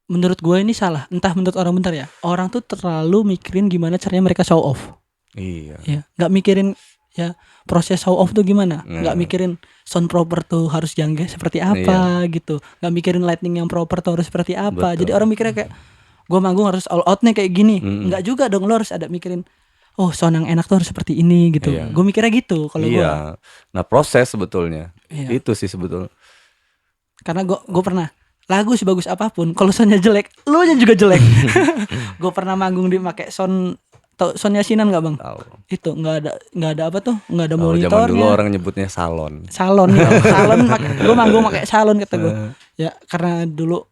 [SPEAKER 2] Menurut gue ini salah. Entah menurut orang bentar ya. Orang tuh terlalu mikirin gimana caranya mereka show off.
[SPEAKER 1] Iya.
[SPEAKER 2] Ya, nggak mikirin ya proses show off tuh gimana. Nggak mikirin sound proper tuh harus jangge seperti apa gitu. Nggak mikirin lighting yang proper tuh harus seperti apa.
[SPEAKER 1] Betul.
[SPEAKER 2] Jadi orang mikirnya kayak gue manggung harus all out nih kayak gini. Nggak juga dong, lo harus ada mikirin. Oh sound yang enak tuh harus seperti ini gitu. Gue mikirnya gitu kalau gue.
[SPEAKER 1] Nah proses sebetulnya itu sih sebetulnya.
[SPEAKER 2] Karena gue pernah lagu sebagus apapun, kalau soundnya jelek, lu nya juga jelek. Gue pernah manggung di pakai sound, tau sound Yasinan nggak bang?
[SPEAKER 1] Tahu.
[SPEAKER 2] Itu nggak ada apa tuh, nggak ada
[SPEAKER 1] Kalau zaman
[SPEAKER 2] monitornya.
[SPEAKER 1] dulu orang nyebutnya salon.
[SPEAKER 2] Salon ya, gue manggung pakai salon kata gue. Ya karena dulu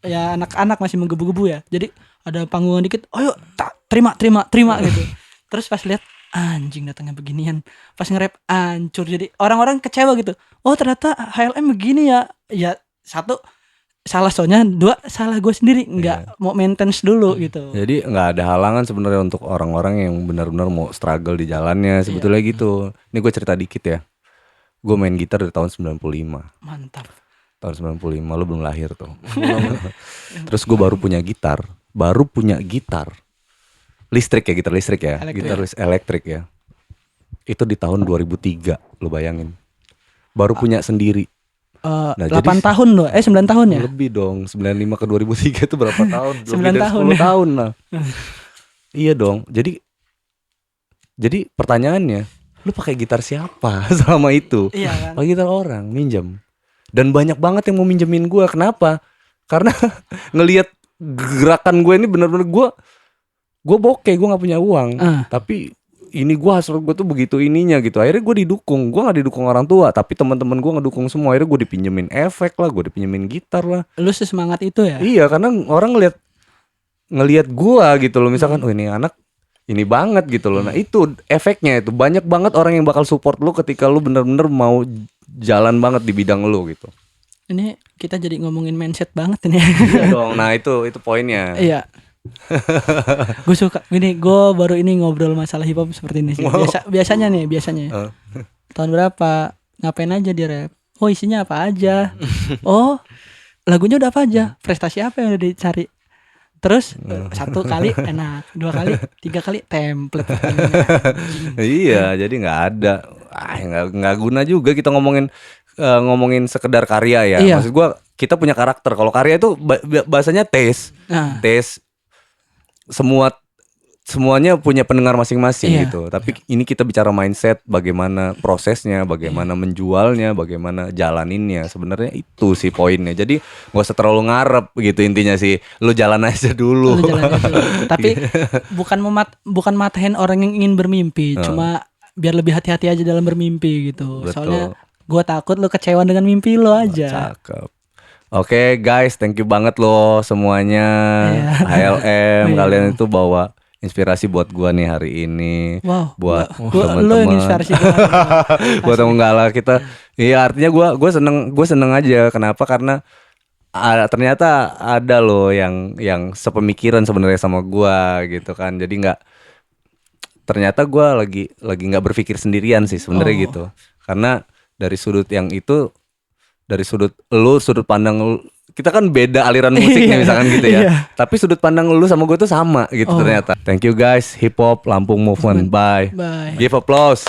[SPEAKER 2] ya anak-anak masih menggebu-gebu ya, jadi ada panggungan dikit, oh yuk terima gitu. Terus pas lihat anjing datangnya beginian, pas nge-rap hancur, jadi orang-orang kecewa gitu. Oh ternyata HLM begini ya. Ya satu salah soalnya, dua salah gue sendiri nggak mau maintenance dulu gitu.
[SPEAKER 1] Jadi nggak ada halangan sebenarnya untuk orang-orang yang benar-benar mau struggle di jalannya sebetulnya gitu. Ini gue cerita dikit ya. Gue main gitar dari tahun 95.
[SPEAKER 2] Mantap.
[SPEAKER 1] Tahun 95 lu belum lahir tuh. Terus gue baru punya gitar listrik ya, gitar listrik ya.
[SPEAKER 2] Elektrik.
[SPEAKER 1] Gitar elektrik ya. Itu di tahun 2003, lu bayangin. Baru punya sendiri.
[SPEAKER 2] 8 tahun loh, 9 tahun ya?
[SPEAKER 1] Lebih dong, 95 ke 2003 itu berapa tahun?
[SPEAKER 2] 9
[SPEAKER 1] Lebih dari
[SPEAKER 2] tahun.
[SPEAKER 1] 10 tahun lah. Iya dong. Jadi pertanyaannya, lu pakai gitar siapa selama itu?
[SPEAKER 2] Iya kan?
[SPEAKER 1] Pakai gitar orang, minjem. Dan banyak banget yang mau minjemin gua. Kenapa? Karena ngelihat gerakan gue ini benar-benar gue bokeh, gue nggak punya uang. Tapi ini gue hasil gue tuh begitu ininya gitu. Akhirnya gue didukung. Gue nggak didukung orang tua, tapi teman-teman gue ngedukung semua. Akhirnya gue dipinjemin efek lah, gue dipinjemin gitar lah.
[SPEAKER 2] Lu sesemangat itu ya?
[SPEAKER 1] Iya, karena orang ngelihat gue gitu loh. Misalkan, oh ini anak ini banget gitu loh. Nah itu efeknya itu, banyak banget orang yang bakal support lu ketika lu bener-bener mau jalan banget di bidang lu gitu.
[SPEAKER 2] Ini kita jadi ngomongin mindset banget ini.
[SPEAKER 1] Iya dong. Nah itu poinnya.
[SPEAKER 2] Iya. Gue suka gini, gue baru ini ngobrol masalah hip hop seperti ini sih. Biasanya tahun berapa, ngapain aja di rap, oh isinya apa aja, oh lagunya udah apa aja, prestasi apa yang udah dicari. Terus 1 kali enak, 2 kali, 3 kali template.
[SPEAKER 1] Iya, jadi nggak ada, nggak guna juga kita ngomongin sekedar karya ya.
[SPEAKER 2] Iya.
[SPEAKER 1] Maksud gue kita punya karakter. Kalau karya itu bahasanya taste. Semuanya punya pendengar masing-masing gitu. Tapi ini kita bicara mindset, bagaimana prosesnya, bagaimana menjualnya, bagaimana jalaninnya. Sebenarnya itu sih poinnya. Jadi nggak usah terlalu ngarep gitu intinya sih. Lu jalan aja dulu.
[SPEAKER 2] Tapi bukan matahin orang yang ingin bermimpi, cuma biar lebih hati-hati aja dalam bermimpi gitu.
[SPEAKER 1] Betul.
[SPEAKER 2] Soalnya gue takut lu kecewa dengan mimpi lo aja.
[SPEAKER 1] Cakep. Oke guys, thank you banget loh semuanya. HLM kalian itu bawa inspirasi buat gua nih hari ini.
[SPEAKER 2] Wow.
[SPEAKER 1] Buat
[SPEAKER 2] Lu yang
[SPEAKER 1] teman-teman.
[SPEAKER 2] inspirasi gua.
[SPEAKER 1] Buat temen Gala kita. Iya, artinya gua seneng aja. Kenapa? Karena ternyata ada loh yang sepemikiran sebenarnya sama gua gitu kan. Jadi ternyata gua lagi nggak berpikir sendirian sih sebenarnya gitu. Karena dari sudut yang itu, dari sudut pandang lu, kita kan beda aliran musiknya misalkan gitu ya. Tapi sudut pandang lu sama gue tuh sama gitu ternyata. Thank you guys, Hip Hop Lampung Movement. Bye.
[SPEAKER 2] Bye.
[SPEAKER 1] Give applause.